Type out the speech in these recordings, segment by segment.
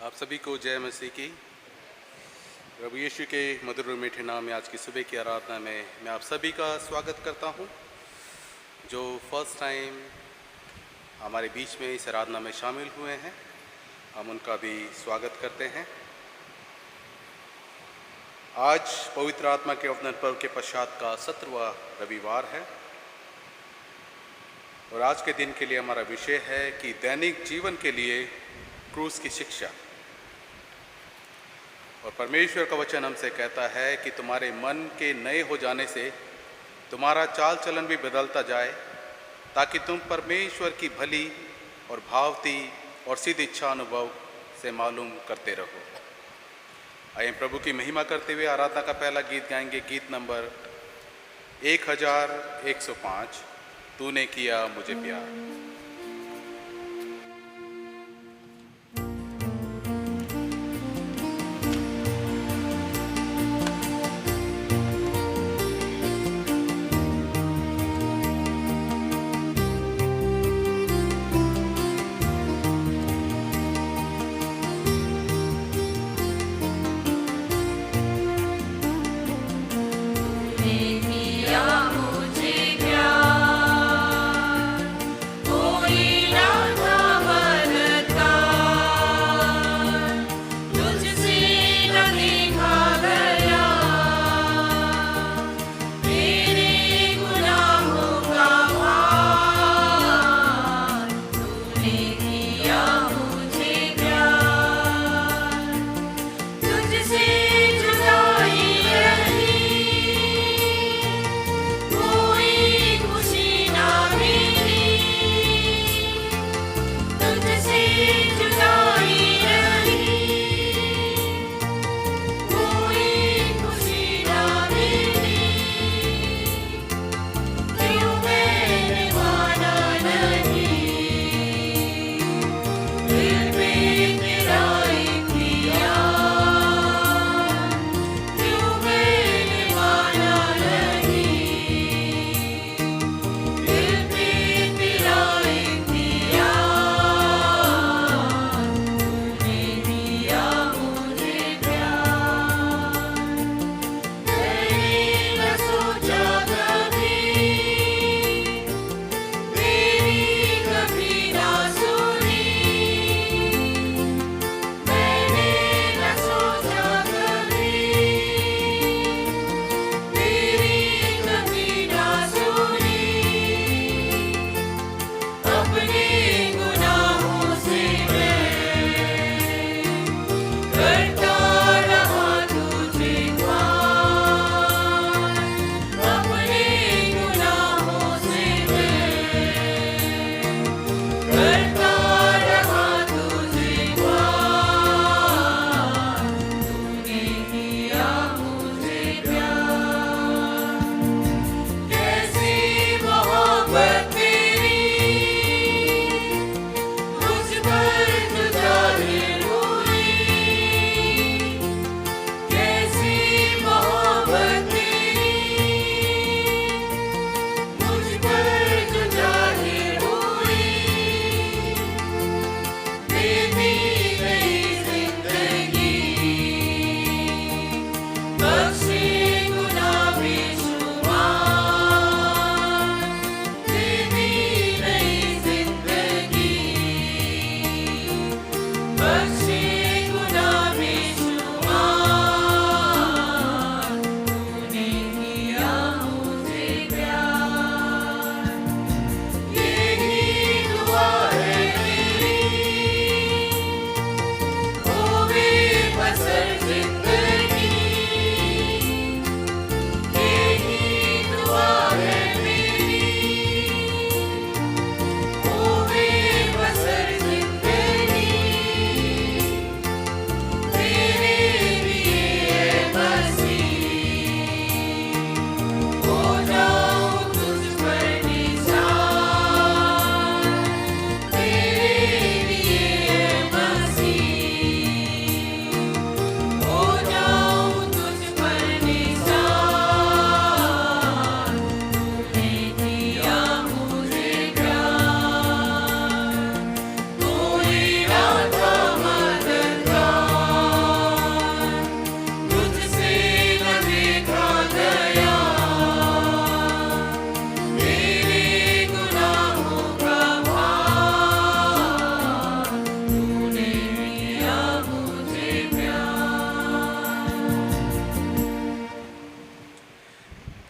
आप सभी को जय मसीह की। प्रभु यीशु के मधुर और मीठे नाम में आज की सुबह की आराधना में मैं आप सभी का स्वागत करता हूं। जो फर्स्ट टाइम हमारे बीच में इस आराधना में शामिल हुए हैं, हम उनका भी स्वागत करते हैं। आज पवित्र आत्मा के अवतरण पर्व के पश्चात का 17वां रविवार है और आज के दिन के लिए हमारा विषय है कि दैनिक जीवन के लिए क्रूस की शिक्षा। और परमेश्वर का वचन हमसे कहता है कि तुम्हारे मन के नए हो जाने से तुम्हारा चाल चलन भी बदलता जाए, ताकि तुम परमेश्वर की भली और भावती और सिद्ध इच्छा अनुभव से मालूम करते रहो। आइए प्रभु की महिमा करते हुए आराधना का पहला गीत गाएंगे। गीत नंबर 1105, तूने किया मुझे प्यार।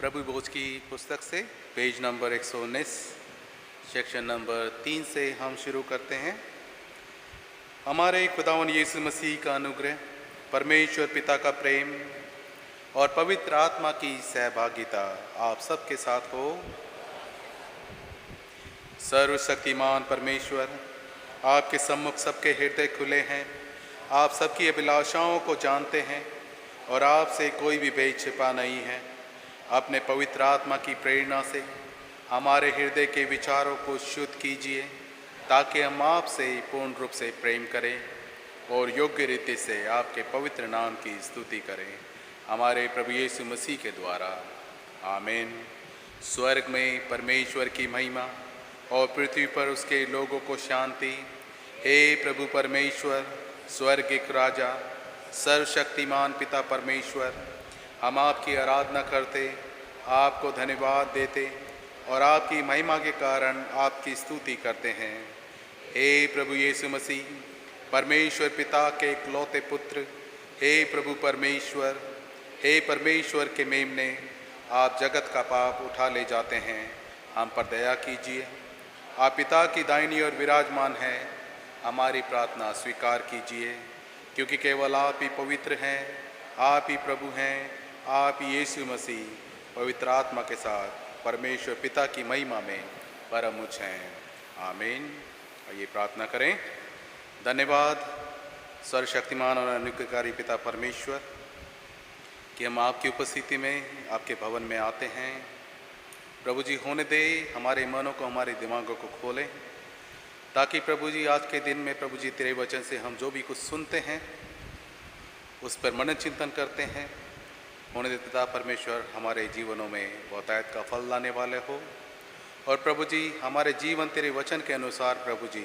प्रभु भोज की पुस्तक से पेज नंबर 119 सेक्शन नंबर 3 से हम शुरू करते हैं। हमारे खुदावन यीशु मसीह का अनुग्रह, परमेश्वर पिता का प्रेम और पवित्र आत्मा की सहभागिता आप सबके साथ हो। सर्वशक्तिमान परमेश्वर, आपके सम्मुख सबके हृदय खुले हैं। आप सबकी अभिलाषाओं को जानते हैं और आपसे कोई भी भेद छिपा नहीं है। अपने पवित्र आत्मा की प्रेरणा से हमारे हृदय के विचारों को शुद्ध कीजिए, ताकि हम आपसे पूर्ण रूप से प्रेम करें और योग्य रीति से आपके पवित्र नाम की स्तुति करें, हमारे प्रभु यीशु मसीह के द्वारा। आमीन। स्वर्ग में परमेश्वर की महिमा और पृथ्वी पर उसके लोगों को शांति। हे प्रभु परमेश्वर, स्वर्गिक राजा, सर्वशक्तिमान पिता परमेश्वर, हम आपकी आराधना करते, आपको धन्यवाद देते और आपकी महिमा के कारण आपकी स्तुति करते हैं। हे प्रभु यीशु मसीह, परमेश्वर पिता के इकलौते पुत्र, हे प्रभु परमेश्वर, हे परमेश्वर के मेमने, आप जगत का पाप उठा ले जाते हैं, हम पर दया कीजिए। आप पिता की दाहिनी ओर विराजमान हैं, हमारी प्रार्थना स्वीकार कीजिए, क्योंकि केवल आप ही पवित्र हैं, आप ही प्रभु हैं, आप ही यीशु मसीह पवित्र आत्मा के साथ परमेश्वर पिता की महिमा में परम उच्च हैं। आमीन। आइए प्रार्थना करें। धन्यवाद सर्वशक्तिमान और अनुग्रहकारी पिता परमेश्वर कि हम आपकी उपस्थिति में आपके भवन में आते हैं। प्रभु जी, होने दे हमारे मनों को, हमारे दिमागों को खोलें, ताकि प्रभु जी आज के दिन में प्रभु जी तेरे वचन से हम जो भी कुछ सुनते हैं उस पर मनन चिंतन करते हैं। होने दे पिता परमेश्वर हमारे जीवनों में बहुतायत का फल लाने वाले हो, और प्रभु जी हमारे जीवन तेरे वचन के अनुसार प्रभु जी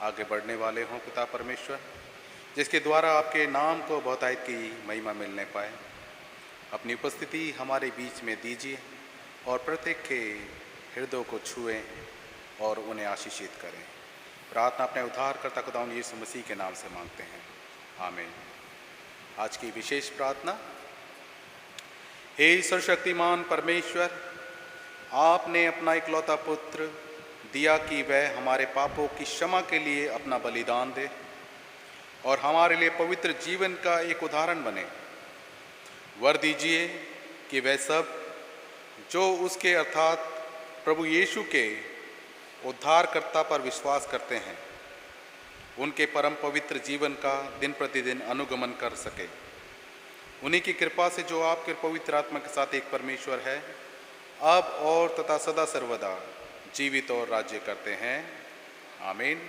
आगे बढ़ने वाले हों पिता परमेश्वर, जिसके द्वारा आपके नाम को बहुतायत की महिमा मिलने पाए। अपनी उपस्थिति हमारे बीच में दीजिए और प्रत्येक के हृदय को छुएं और उन्हें आशीषित करें। प्रार्थना अपने उद्धारकर्ता खुदावंद यीशु मसीह के नाम से मांगते हैं। आमीन। आज की विशेष प्रार्थना। हे सर्वशक्तिमान परमेश्वर, आपने अपना इकलौता पुत्र दिया कि वह हमारे पापों की क्षमा के लिए अपना बलिदान दे और हमारे लिए पवित्र जीवन का एक उदाहरण बने। वर दीजिए कि वह सब जो उसके अर्थात प्रभु यीशु के उद्धारकर्ता पर विश्वास करते हैं, उनके परम पवित्र जीवन का दिन प्रतिदिन अनुगमन कर सके। उन्हीं की कृपा से जो आपके पवित्र आत्मा के साथ एक परमेश्वर है, अब और तथा सदा सर्वदा जीवित और राज्य करते हैं। आमीन।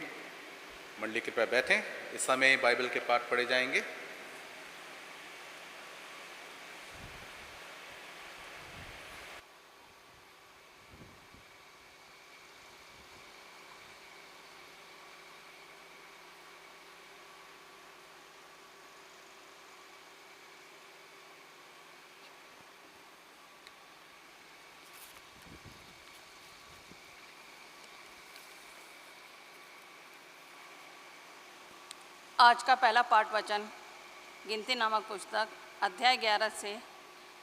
मंडली कृपया बैठें। इस समय बाइबल के पाठ पढ़े जाएंगे। आज का पहला पाठ वचन गिनती नामक पुस्तक अध्याय 11 से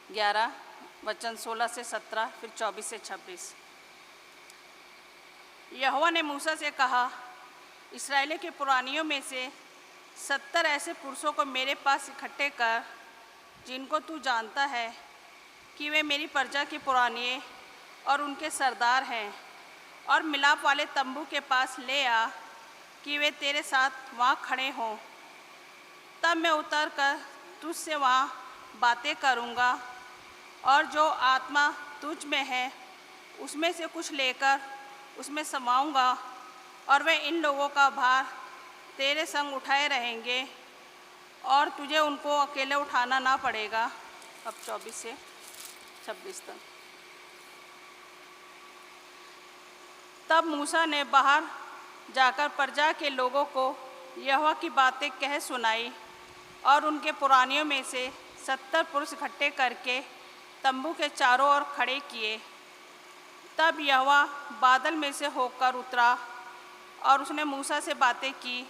11, वचन 16 से 17, फिर 24 से 26। यहोवा ने मूसा से कहा, इस्राएलियों के पुरानियों में से 70 ऐसे पुरुषों को मेरे पास इकट्ठे कर, जिनको तू जानता है कि वे मेरी प्रजा के पुरानिए और उनके सरदार हैं, और मिलाप वाले तंबू के पास ले आ कि वे तेरे साथ वहाँ खड़े हों। तब मैं उतर कर तुझसे वहाँ बातें करूँगा, और जो आत्मा तुझ में है उसमें से कुछ लेकर उसमें समाऊँगा, और वे इन लोगों का भार तेरे संग उठाए रहेंगे, और तुझे उनको अकेले उठाना ना पड़ेगा। अब 24 से 26 तक। तब मूसा ने बाहर जाकर प्रजा के लोगों को यहोवा की बातें कह सुनाई, और उनके पुरानियों में से 70 पुरुष इकट्ठे करके तंबू के चारों ओर खड़े किए। तब यहोवा बादल में से होकर उतरा, और उसने मूसा से बातें की,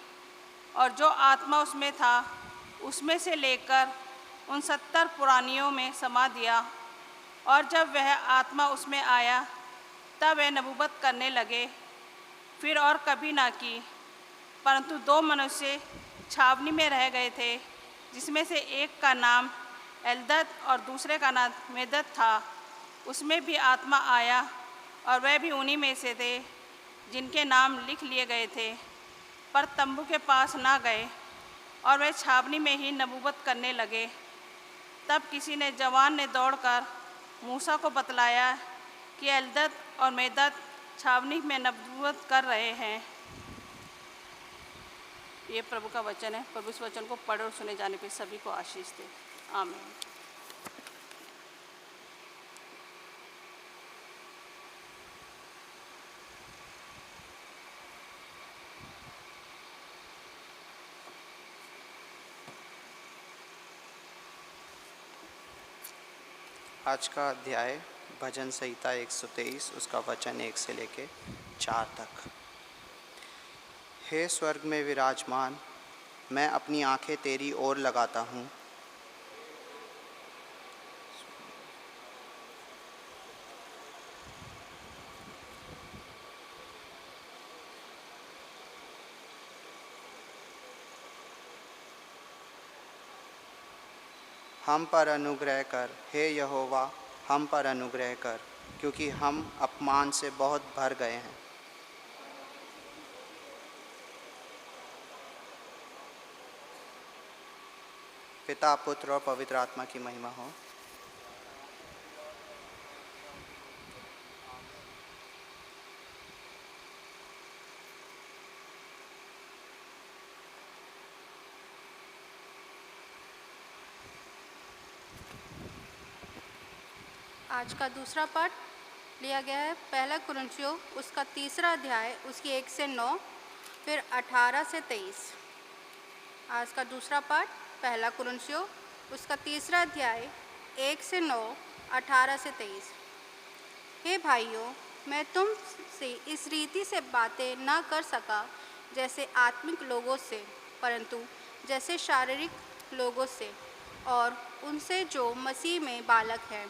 और जो आत्मा उसमें था उसमें से लेकर उन 70 पुरानियों में समा दिया। और जब वह आत्मा उसमें आया तब वह नबूवत करने लगे, फिर और कभी ना की। परंतु 2 मनुष्य छावनी में रह गए थे, जिसमें से एक का नाम एल्दद और दूसरे का नाम मेदद था। उसमें भी आत्मा आया और वह भी उन्हीं में से थे जिनके नाम लिख लिए गए थे, पर तंबू के पास ना गए और वह छावनी में ही नबूवत करने लगे। तब किसी ने जवान ने दौड़कर मूसा को बतलाया कि एल्दद और मेदद छावनी में नबूवत कर रहे हैं। ये प्रभु का वचन है। प्रभु इस वचन को पढ़े और सुने जाने पे सभी को आशीष दे। आमीन। आज का अध्याय भजन संहिता 123 उसका वचन 1 से लेके 4 तक। हे स्वर्ग में विराजमान, मैं अपनी आंखें तेरी ओर लगाता हूँ। हम पर अनुग्रह कर, हे यहोवा, हम पर अनुग्रह कर, क्योंकि हम अपमान से बहुत भर गए हैं। पिता, पुत्र और पवित्र आत्मा की महिमा हो। आज का दूसरा पाठ लिया गया है 1 कुरिन्थियों उसका 3 अध्याय उसकी 1 से 9 फिर 18 से 23। आज का दूसरा पाठ 1 कुरिन्थियों उसका 3 अध्याय 1 से 9, 18 से 23। हे भाइयों, मैं तुम से इस रीति से बातें न कर सका जैसे आत्मिक लोगों से, परंतु जैसे शारीरिक लोगों से और उनसे जो मसीह में बालक हैं।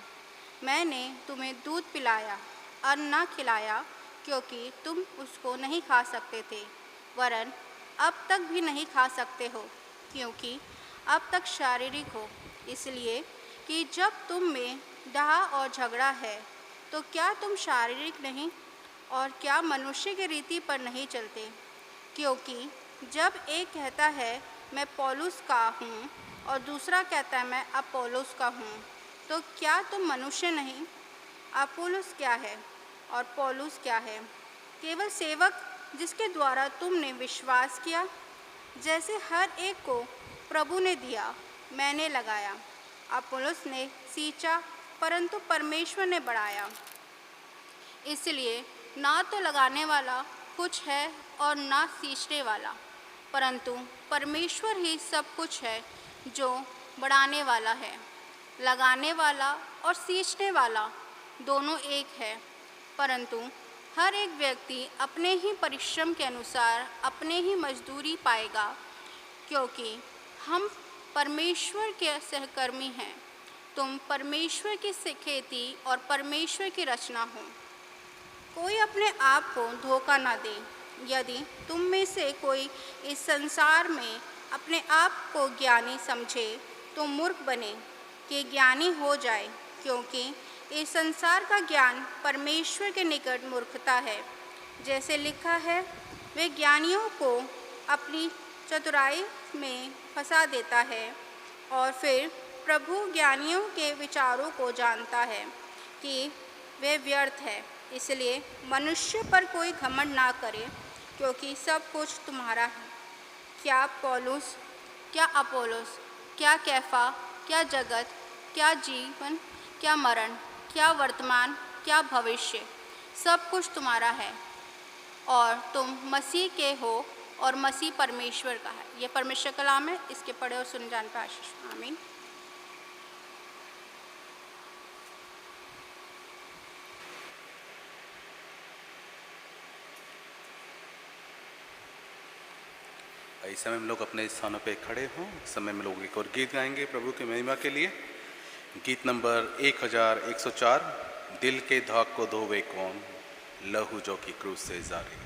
मैंने तुम्हें दूध पिलाया और न खिलाया, क्योंकि तुम उसको नहीं खा सकते थे, वरन अब तक भी नहीं खा सकते हो, क्योंकि अब तक शारीरिक हो। इसलिए कि जब तुम में डाह और झगड़ा है, तो क्या तुम शारीरिक नहीं और क्या मनुष्य की रीति पर नहीं चलते? क्योंकि जब एक कहता है मैं पौलुस का हूँ और दूसरा कहता है मैं अपोलोस का हूँ, तो क्या तुम मनुष्य नहीं? अपोलोस क्या है और पौलुस क्या है? केवल सेवक जिसके द्वारा तुमने विश्वास किया। जैसे हर एक को प्रभु ने दिया, मैंने लगाया, अपोलोस ने सींचा, परंतु परमेश्वर ने बढ़ाया। इसलिए ना तो लगाने वाला कुछ है और ना सींचने वाला, परंतु परमेश्वर ही सब कुछ है जो बढ़ाने वाला है। लगाने वाला और सींचने वाला दोनों एक है, परंतु हर एक व्यक्ति अपने ही परिश्रम के अनुसार अपने ही मजदूरी पाएगा, क्योंकि हम परमेश्वर के सहकर्मी हैं। तुम परमेश्वर की खेती और परमेश्वर की रचना हो। कोई अपने आप को धोखा ना दे। यदि तुम में से कोई इस संसार में अपने आप को ज्ञानी समझे तो मूर्ख बने कि ज्ञानी हो जाए, क्योंकि इस संसार का ज्ञान परमेश्वर के निकट मूर्खता है। जैसे लिखा है, वे ज्ञानियों को अपनी चतुराई में फंसा देता है। और फिर प्रभु ज्ञानियों के विचारों को जानता है कि वे व्यर्थ है। इसलिए मनुष्य पर कोई घमंड ना करे, क्योंकि सब कुछ तुम्हारा है। क्या पौलुस, क्या अपोलोस, क्या कैफा, क्या जगत, क्या जीवन, क्या मरण, क्या वर्तमान, क्या भविष्य, सब कुछ तुम्हारा है और तुम मसीह के हो और मसीह परमेश्वर का है। यह परमेश्वर का कलाम है। इसके पढ़े और सुन जान पर आशीष। आमीन। इस समय हम लोग अपने स्थानों पे खड़े हों। इस समय में लोग एक और गीत गाएंगे प्रभु की महिमा के लिए। गीत नंबर 1104, दिल के धाक को धोवे कौन, लहू जो की क्रूस से जारी।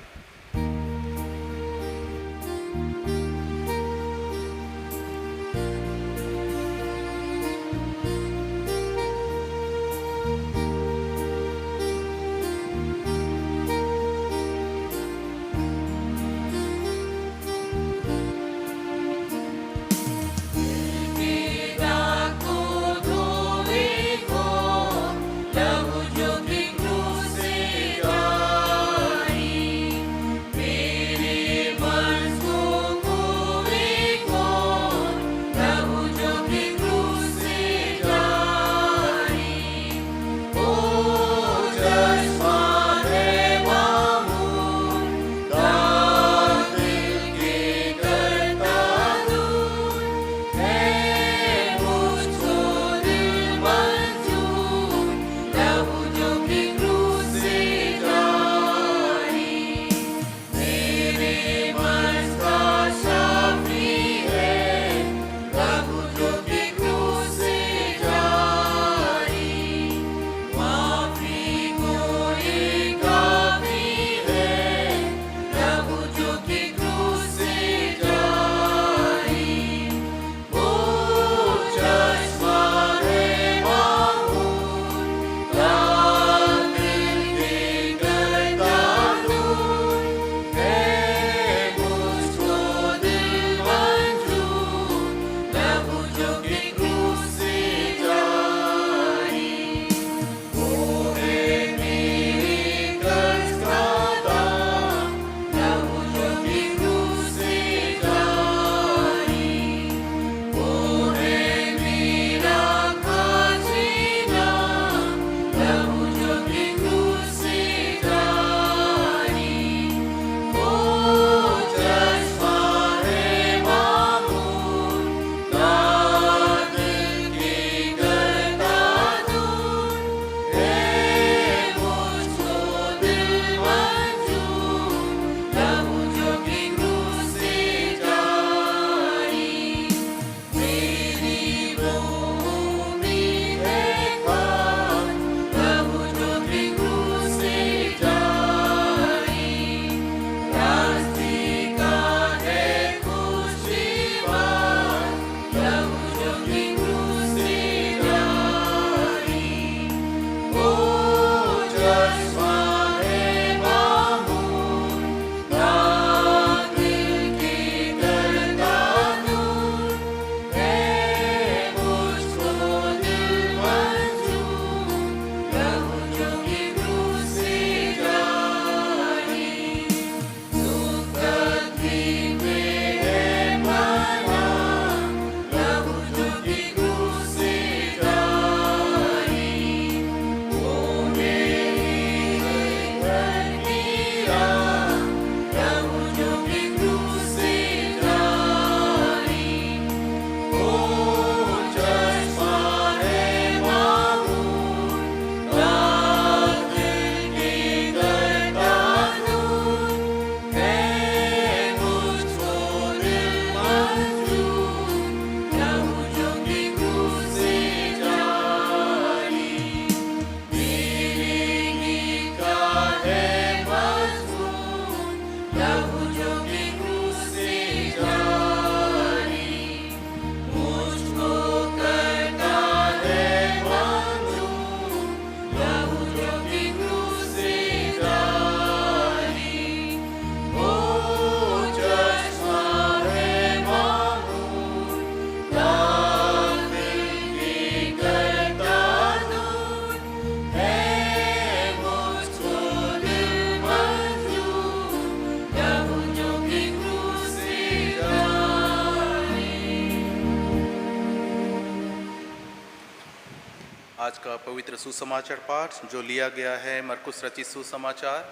आज का पवित्र सुसमाचार पाठ जो लिया गया है मरकुस रचित सुसमाचार,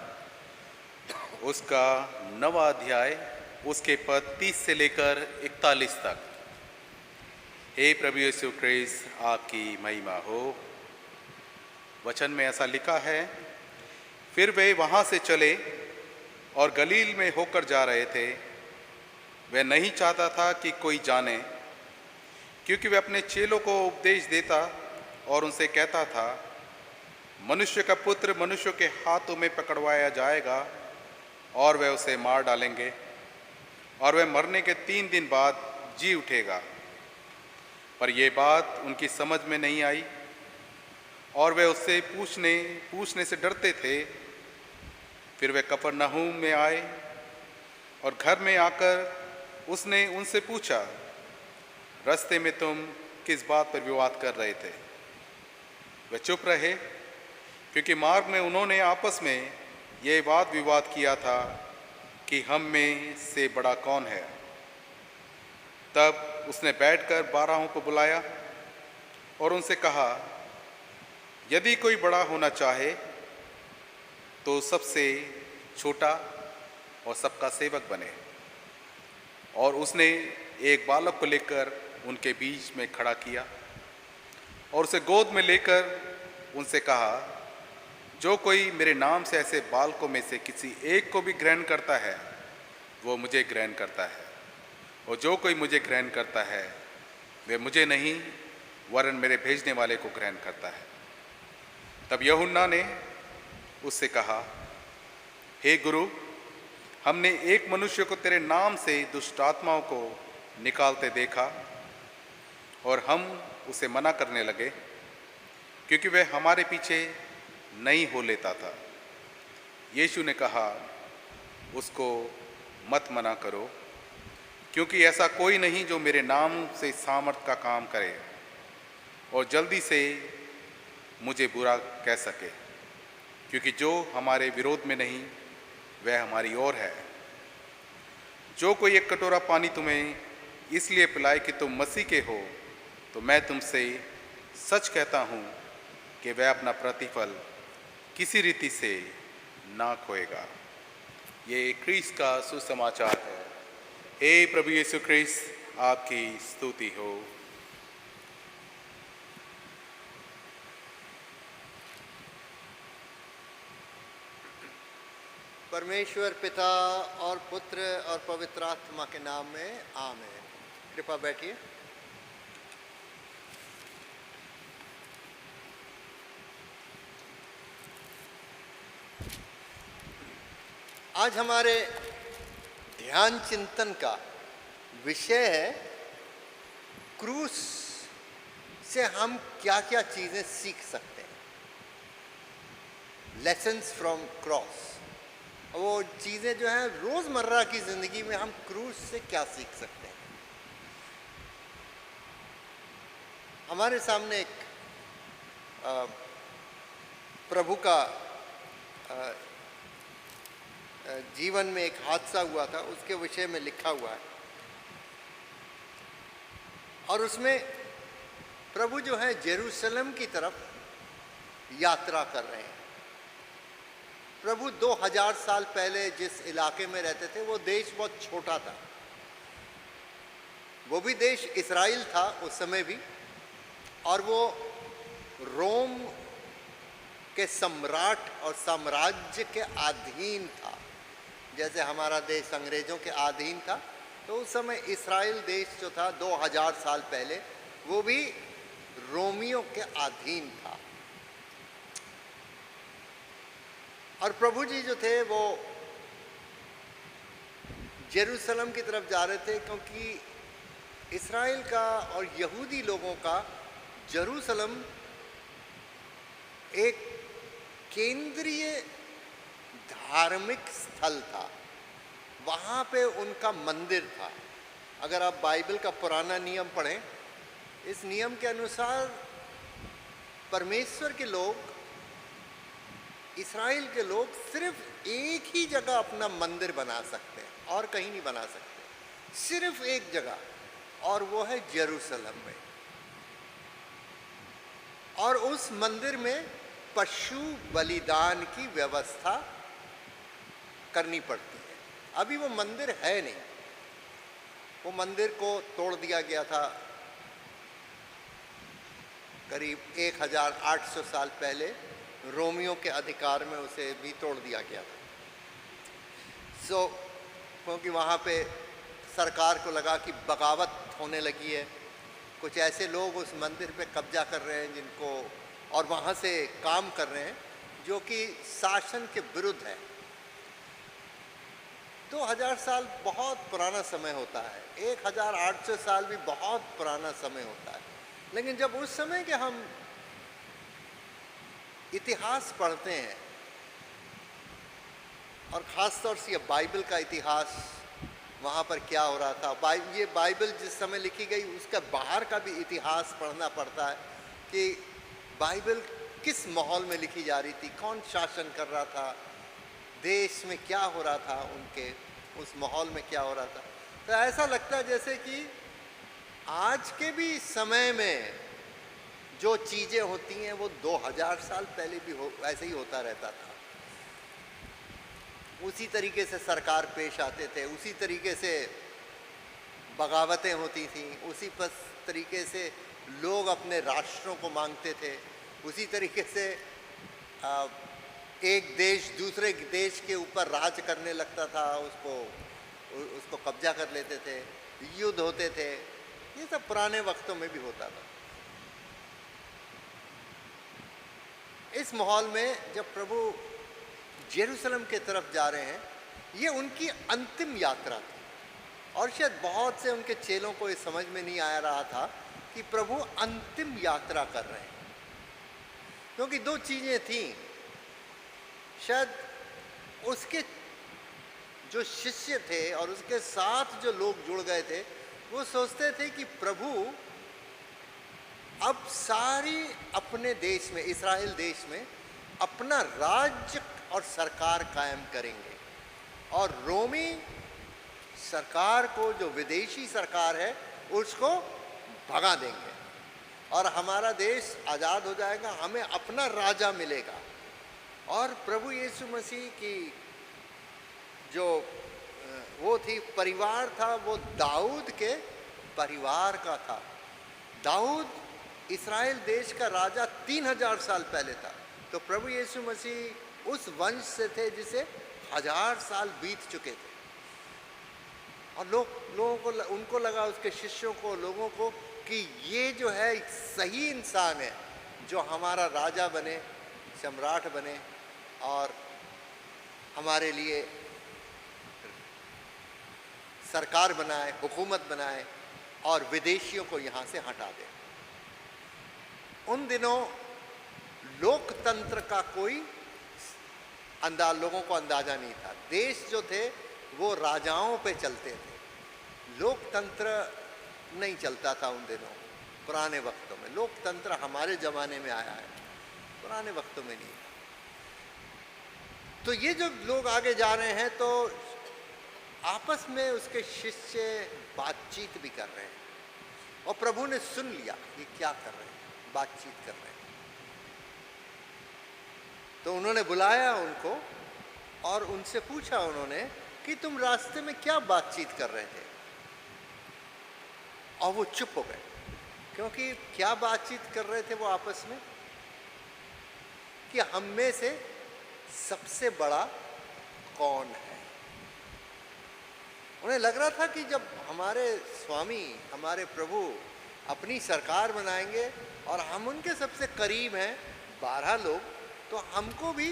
उसका 9वां अध्याय, उसके पद 30 से लेकर 41 तक। हे प्रभु यीशु ख्रीस्त, आपकी महिमा हो। वचन में ऐसा लिखा है, फिर वे वहाँ से चले और गलील में होकर जा रहे थे। वह नहीं चाहता था कि कोई जाने, क्योंकि वह अपने चेलों को उपदेश देता और उनसे कहता था, मनुष्य का पुत्र मनुष्यों के हाथों में पकड़वाया जाएगा और वे उसे मार डालेंगे और वह मरने के 3 दिन बाद जी उठेगा। पर यह बात उनकी समझ में नहीं आई और वे उससे पूछने से डरते थे। फिर वे कफरनहूम में आए और घर में आकर उसने उनसे पूछा, रास्ते में तुम किस बात पर विवाद कर रहे थे? वे चुप रहे, क्योंकि मार्ग में उन्होंने आपस में यह वाद विवाद किया था कि हम में से बड़ा कौन है। तब उसने बैठकर 12 को बुलाया और उनसे कहा, यदि कोई बड़ा होना चाहे तो सबसे छोटा और सबका सेवक बने। और उसने एक बालक को लेकर उनके बीच में खड़ा किया और उसे गोद में लेकर उनसे कहा, जो कोई मेरे नाम से ऐसे बालकों में से किसी एक को भी ग्रहण करता है वो मुझे ग्रहण करता है, और जो कोई मुझे ग्रहण करता है वे मुझे नहीं वरन मेरे भेजने वाले को ग्रहण करता है। तब यूहन्ना ने उससे कहा, हे गुरु, हमने एक मनुष्य को तेरे नाम से दुष्ट आत्माओं को निकालते देखा और हम उसे मना करने लगे, क्योंकि वह हमारे पीछे नहीं हो लेता था। यीशु ने कहा, उसको मत मना करो, क्योंकि ऐसा कोई नहीं जो मेरे नाम से सामर्थ का काम करे और जल्दी से मुझे बुरा कह सके, क्योंकि जो हमारे विरोध में नहीं वह हमारी ओर है। जो कोई एक कटोरा पानी तुम्हें इसलिए पिलाए कि तुम मसीह के हो, तो मैं तुमसे सच कहता हूँ कि वह अपना प्रतिफल किसी रीति से ना खोएगा। ये क्रिस्त का सुसमाचार है। हे प्रभु यीशु क्रिस्त, आपकी स्तुति हो। परमेश्वर पिता और पुत्र और पवित्र आत्मा के नाम में आमीन। कृपा बैठिए। आज हमारे ध्यान चिंतन का विषय है क्रूस से हम क्या क्या चीज़ें सीख सकते हैं, लेसन्स फ्रॉम क्रॉस। वो चीज़ें जो हैं रोज़मर्रा की ज़िंदगी में हम क्रूस से क्या सीख सकते हैं। हमारे सामने एक प्रभु का जीवन में एक हादसा हुआ था, उसके विषय में लिखा हुआ है और उसमें प्रभु जो है जेरूसलम की तरफ यात्रा कर रहे हैं। प्रभु 2000 साल पहले जिस इलाके में रहते थे वो देश बहुत छोटा था। वो भी देश इस्राइल था उस समय भी, और वो रोम के सम्राट और साम्राज्य के अधीन था। जैसे हमारा देश अंग्रेज़ों के अधीन था, तो उस समय इस्राइल देश जो था 2000 साल पहले वो भी रोमियों के अधीन था। और प्रभु जी जो थे वो जेरूसलम की तरफ जा रहे थे, क्योंकि इस्राइल का और यहूदी लोगों का जेरूसलम एक केंद्रीय धार्मिक स्थल था। वहाँ पे उनका मंदिर था। अगर आप बाइबल का पुराना नियम पढ़ें, इस नियम के अनुसार परमेश्वर के लोग, इस्राइल के लोग सिर्फ एक ही जगह अपना मंदिर बना सकते हैं और कहीं नहीं बना सकते, सिर्फ एक जगह, और वो है जेरूसलम में। और उस मंदिर में पशु बलिदान की व्यवस्था करनी पड़ती है। अभी वो मंदिर है नहीं, वो मंदिर को तोड़ दिया गया था करीब 1800 साल पहले। रोमियों के अधिकार में उसे भी तोड़ दिया गया था। क्योंकि वहाँ पे सरकार को लगा कि बगावत होने लगी है, कुछ ऐसे लोग उस मंदिर पे कब्जा कर रहे हैं जिनको, और वहाँ से काम कर रहे हैं जो कि शासन के विरुद्ध है। 2000 साल बहुत पुराना समय होता है, 1800 साल भी बहुत पुराना समय होता है। लेकिन जब उस समय के हम इतिहास पढ़ते हैं, और ख़ास तौर से ये बाइबल का इतिहास, वहाँ पर क्या हो रहा था, ये बाइबल जिस समय लिखी गई उसका बाहर का भी इतिहास पढ़ना पड़ता है कि बाइबल किस माहौल में लिखी जा रही थी, कौन शासन कर रहा था, देश में क्या हो रहा था, उनके उस माहौल में क्या हो रहा था। तो ऐसा लगता है जैसे कि आज के भी समय में जो चीज़ें होती हैं वो 2000 साल पहले भी ऐसे ही होता रहता था। उसी तरीके से सरकार पेश आते थे, उसी तरीके से बगावतें होती थीं, उसी तरीके से लोग अपने राष्ट्रों को मांगते थे, उसी तरीके से एक देश दूसरे देश के ऊपर राज करने लगता था, उसको कब्जा कर लेते थे, युद्ध होते थे। ये सब पुराने वक्तों में भी होता था। इस माहौल में जब प्रभु जेरूसलम के तरफ जा रहे हैं, ये उनकी अंतिम यात्रा थी, और शायद बहुत से उनके चेलों को ये समझ में नहीं आ रहा था कि प्रभु अंतिम यात्रा कर रहे हैं, क्योंकि दो चीज़ें थीं। शायद उसके जो शिष्य थे और उसके साथ जो लोग जुड़ गए थे, वो सोचते थे कि प्रभु अब सारी अपने देश में, इस्राएल देश में अपना राज्य और सरकार कायम करेंगे, और रोमी सरकार को, जो विदेशी सरकार है, उसको भगा देंगे, और हमारा देश आज़ाद हो जाएगा, हमें अपना राजा मिलेगा। और प्रभु यीशु मसीह की जो वो थी परिवार था, वो दाऊद के परिवार का था। दाऊद इस्राएल देश का राजा 3000 साल पहले था, तो प्रभु यीशु मसीह उस वंश से थे जिसे 1000 साल बीत चुके थे। और लोगों को, उनको लगा, उसके शिष्यों को, लोगों को, कि ये जो है सही इंसान है जो हमारा राजा बने, सम्राट बने और हमारे लिए सरकार बनाए, हुकूमत बनाए और विदेशियों को यहाँ से हटा दे। उन दिनों लोकतंत्र का कोई लोगों को अंदाजा नहीं था। देश जो थे वो राजाओं पे चलते थे, लोकतंत्र नहीं चलता था उन दिनों, पुराने वक्तों में। लोकतंत्र हमारे ज़माने में आया है, पुराने वक्तों में नहीं। तो ये जो लोग आगे जा रहे हैं, तो आपस में उसके शिष्य बातचीत भी कर रहे हैं, और प्रभु ने सुन लिया ये क्या कर रहे हैं, बातचीत कर रहे हैं। तो उन्होंने बुलाया उनको और उनसे पूछा उन्होंने कि तुम रास्ते में क्या बातचीत कर रहे थे। और वो चुप हो गए, क्योंकि क्या बातचीत कर रहे थे वो आपस में, कि हम में से सबसे बड़ा कौन है। उन्हें लग रहा था कि जब हमारे स्वामी, हमारे प्रभु अपनी सरकार बनाएंगे और हम उनके सबसे करीब हैं 12 लोग, तो हमको भी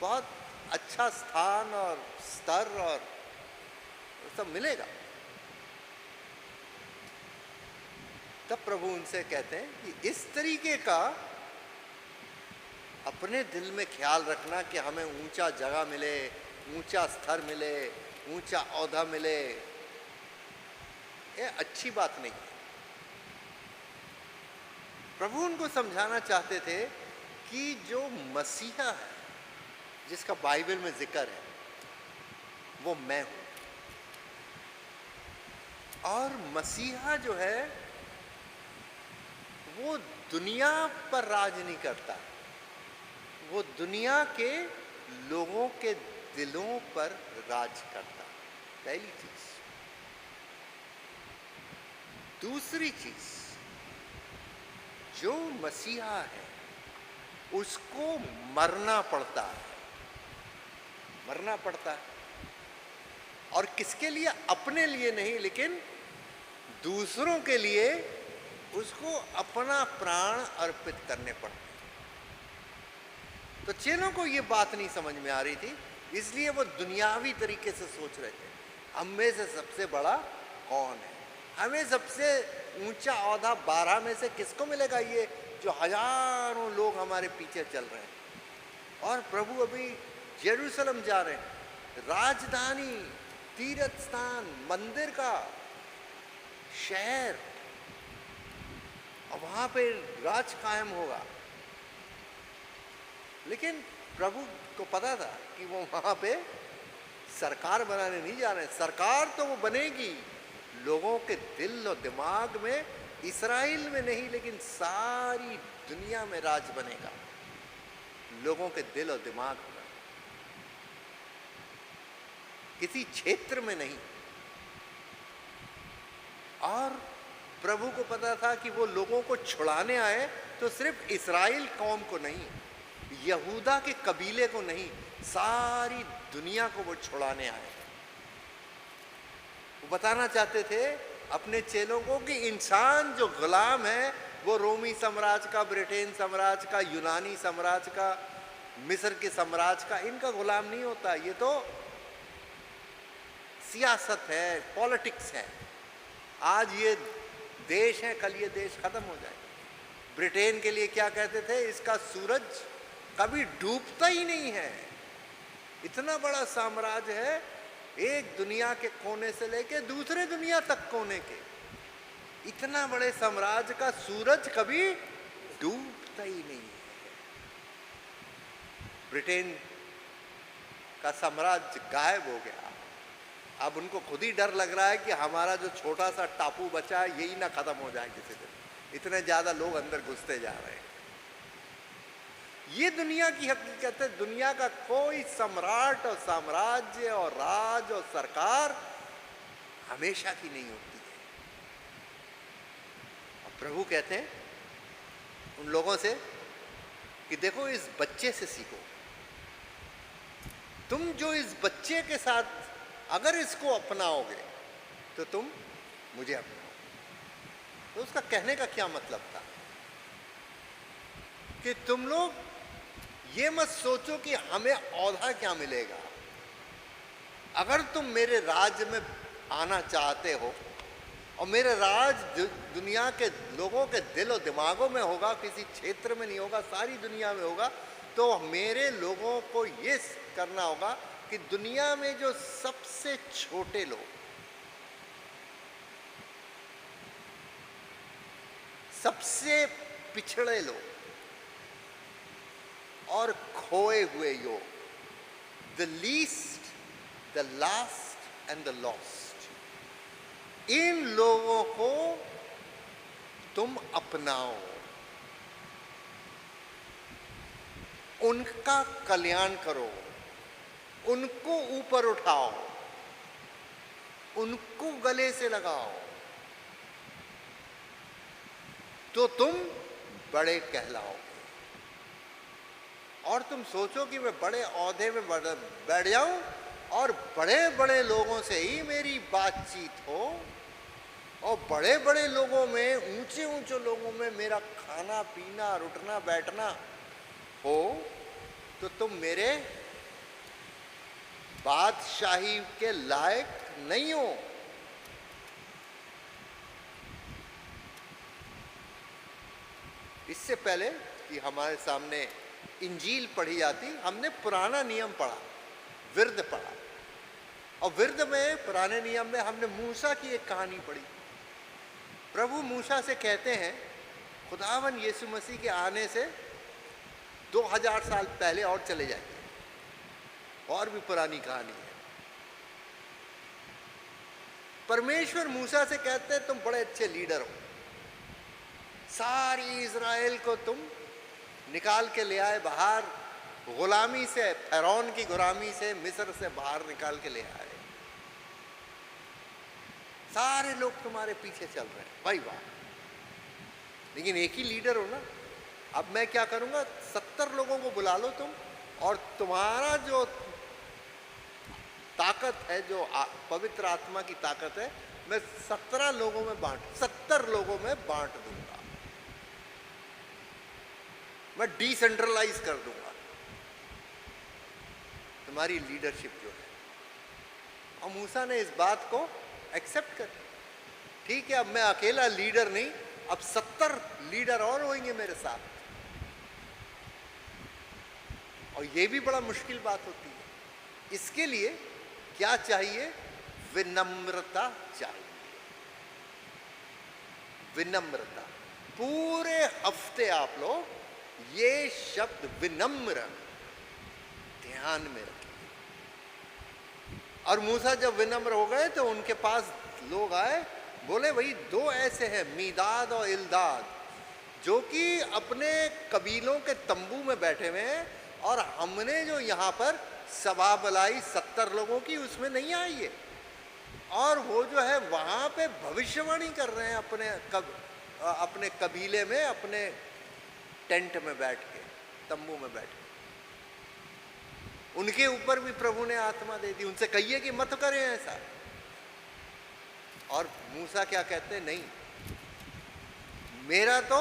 बहुत अच्छा स्थान और स्तर और सब मिलेगा। तब प्रभु उनसे कहते हैं कि इस तरीके का अपने दिल में ख्याल रखना कि हमें ऊंचा जगह मिले, ऊंचा स्तर मिले, ऊंचा औहदा मिले, ये अच्छी बात नहीं है। प्रभु उनको समझाना चाहते थे कि जो मसीहा है, जिसका बाइबल में जिक्र है, वो मैं हूं। और मसीहा जो है वो दुनिया पर राज नहीं करता, वो दुनिया के लोगों के दिलों पर राज करता। पहली चीज। दूसरी चीज, जो मसीहा है उसको मरना पड़ता है, मरना पड़ता है। और किसके लिए? अपने लिए नहीं, लेकिन दूसरों के लिए उसको अपना प्राण अर्पित करने पड़ते। तो चेलों को ये बात नहीं समझ में आ रही थी, इसलिए वो दुनियावी तरीके से सोच रहे थे, हम में से सबसे बड़ा कौन है, हमें सबसे ऊंचा ओहदा 12 में से किसको मिलेगा, ये जो हजारों लोग हमारे पीछे चल रहे हैं। और प्रभु अभी यरूशलेम जा रहे हैं, राजधानी, तीर्थ स्थान, मंदिर का शहर, और वहां पे राज कायम होगा। लेकिन प्रभु को पता था कि वो वहां पे सरकार बनाने नहीं जा रहे हैं। सरकार तो वो बनेगी लोगों के दिल और दिमाग में, इस्राएल में नहीं लेकिन सारी दुनिया में राज बनेगा, लोगों के दिल और दिमाग में, किसी क्षेत्र में नहीं। और प्रभु को पता था कि वो लोगों को छुड़ाने आए तो सिर्फ इस्राएल कौम को नहीं, यहूदा के कबीले को नहीं, सारी दुनिया को वो छुड़ाने आए। वो बताना चाहते थे अपने चेलों को कि इंसान जो गुलाम है वो रोमी साम्राज्य का, ब्रिटेन साम्राज्य का, यूनानी साम्राज्य का, मिस्र के साम्राज्य का, इनका गुलाम नहीं होता। ये तो सियासत है, पॉलिटिक्स है। आज ये देश है, कल ये देश खत्म हो जाए। ब्रिटेन के लिए क्या कहते थे, इसका सूरज कभी डूबता ही नहीं है। इतना बड़ा साम्राज्य है, एक दुनिया के कोने से लेके दूसरे दुनिया तक कोने के, इतना बड़े साम्राज्य का सूरज कभी डूबता ही नहीं है। ब्रिटेन का साम्राज्य गायब हो गया। अब उनको खुद ही डर लग रहा है कि हमारा जो छोटा सा टापू बचा है यही ना खत्म हो जाए किसी दिन, इतने ज्यादा लोग अंदर घुसते जा रहे हैं। ये दुनिया की हकीकत है। दुनिया का कोई सम्राट और साम्राज्य और राज और सरकार हमेशा की नहीं होती है। और प्रभु कहते हैं उन लोगों से कि देखो इस बच्चे से सीखो, तुम जो इस बच्चे के साथ अगर इसको अपनाओगे तो तुम मुझे अपनाओगे। तो उसका कहने का क्या मतलब था कि तुम लोग ये मत सोचो कि हमें औधा क्या मिलेगा। अगर तुम मेरे राज्य में आना चाहते हो और मेरे राज दुनिया के लोगों के दिल और दिमागों में होगा, किसी क्षेत्र में नहीं होगा, सारी दुनिया में होगा, तो मेरे लोगों को ये करना होगा कि दुनिया में जो सबसे छोटे लोग, सबसे पिछड़े लोग और खोए हुए योग, the least, the last and the lost, इन लोगों को तुम अपनाओ, उनका कल्याण करो, उनको ऊपर उठाओ, उनको गले से लगाओ, तो तुम बड़े कहलाओ। और तुम सोचो कि मैं बड़े ओहदे में बैठ जाऊं और बड़े बड़े लोगों से ही मेरी बातचीत हो, और बड़े बड़े लोगों में, ऊंचे ऊंचे लोगों में मेरा खाना पीना, उठना बैठना हो, तो तुम मेरे बादशाही के लायक नहीं हो। इससे पहले कि हमारे सामने इंजील पढ़ी जाती, हमने पुराना नियम पढ़ा, विर्द पढ़ा, और विर्द में, पुराने नियम में हमने मूसा की एक कहानी पढ़ी। प्रभु मूसा से कहते हैं खुदावन यीशु मसीह के आने से 2000 साल पहले और चले जाएंगे, और भी पुरानी कहानी है। परमेश्वर मूसा से कहते हैं तुम बड़े अच्छे लीडर हो, सारी इज़राइल को तुम निकाल के ले आए बाहर, गुलामी से, फ़िरौन की गुलामी से, मिस्र से बाहर निकाल के ले आए, सारे लोग तुम्हारे पीछे चल रहे हैं, भाई वाह। लेकिन एक ही लीडर हो ना। अब मैं क्या करूंगा, 70 लोगों को बुला लो तुम, और तुम्हारा जो ताकत है, जो पवित्र आत्मा की ताकत है, मैं 17 लोगों में 70 लोगों में बांट दूंगा, मैं डिसेंट्रलाइज कर दूंगा तुम्हारी लीडरशिप जो है। और मूसा ने इस बात को एक्सेप्ट कर, ठीक है अब मैं अकेला लीडर नहीं, अब 70 लीडर और होंगे मेरे साथ। और ये भी बड़ा मुश्किल बात होती है। इसके लिए क्या चाहिए? विनम्रता चाहिए, विनम्रता। पूरे हफ्ते आप लोग ये शब्द विनम्र ध्यान में रखिए। और मूसा जब विनम्र हो गए तो उनके पास लोग आए, बोले भाई दो ऐसे हैं मीदाद और इल्दाद जो कि अपने कबीलों के तंबू में बैठे हुए हैं, और हमने जो यहाँ पर सभा बुलाई 70 लोगों की, उसमें नहीं आई है। और वो जो है वहाँ पे भविष्यवाणी कर रहे हैं अपने कबीले में, अपने टेंट में बैठ के, तंबू में बैठ के। उनके ऊपर भी प्रभु ने आत्मा दे दी, उनसे कहिए कि मत करें ऐसा। और मूसा क्या कहते हैं? नहीं, मेरा तो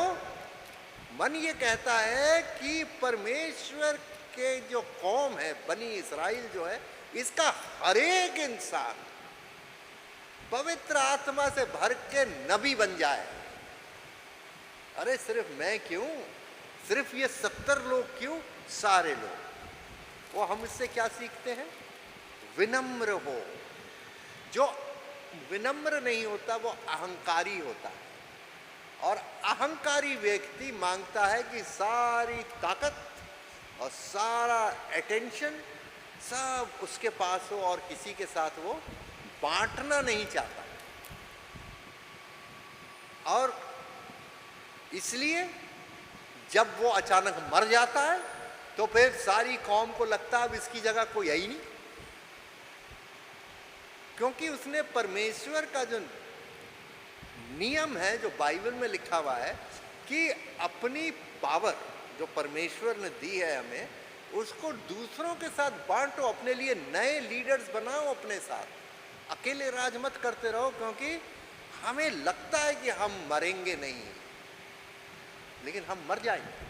मन ये कहता है कि परमेश्वर के जो कौम है, बनी इस्राएल जो है, इसका हर एक इंसान पवित्र आत्मा से भर के नबी बन जाए। अरे सिर्फ मैं क्यों, सिर्फ ये 70 लोग क्यों, सारे लोग। वो हम इससे क्या सीखते हैं? विनम्र हो। जो विनम्र नहीं होता वो अहंकारी होता है, और अहंकारी व्यक्ति मांगता है कि सारी ताकत और सारा अटेंशन सब उसके पास हो, और किसी के साथ वो बांटना नहीं चाहता। और इसलिए जब वो अचानक मर जाता है तो फिर सारी कौम को लगता है अब इसकी जगह कोई है ही नहीं, क्योंकि उसने परमेश्वर का जो नियम है, जो बाइबल में लिखा हुआ है कि अपनी पावर जो परमेश्वर ने दी है हमें, उसको दूसरों के साथ बांटो, अपने लिए नए लीडर्स बनाओ अपने साथ। अकेले राज मत करते रहो, क्योंकि हमें लगता है कि हम मरेंगे नहीं, लेकिन हम मर जाएंगे।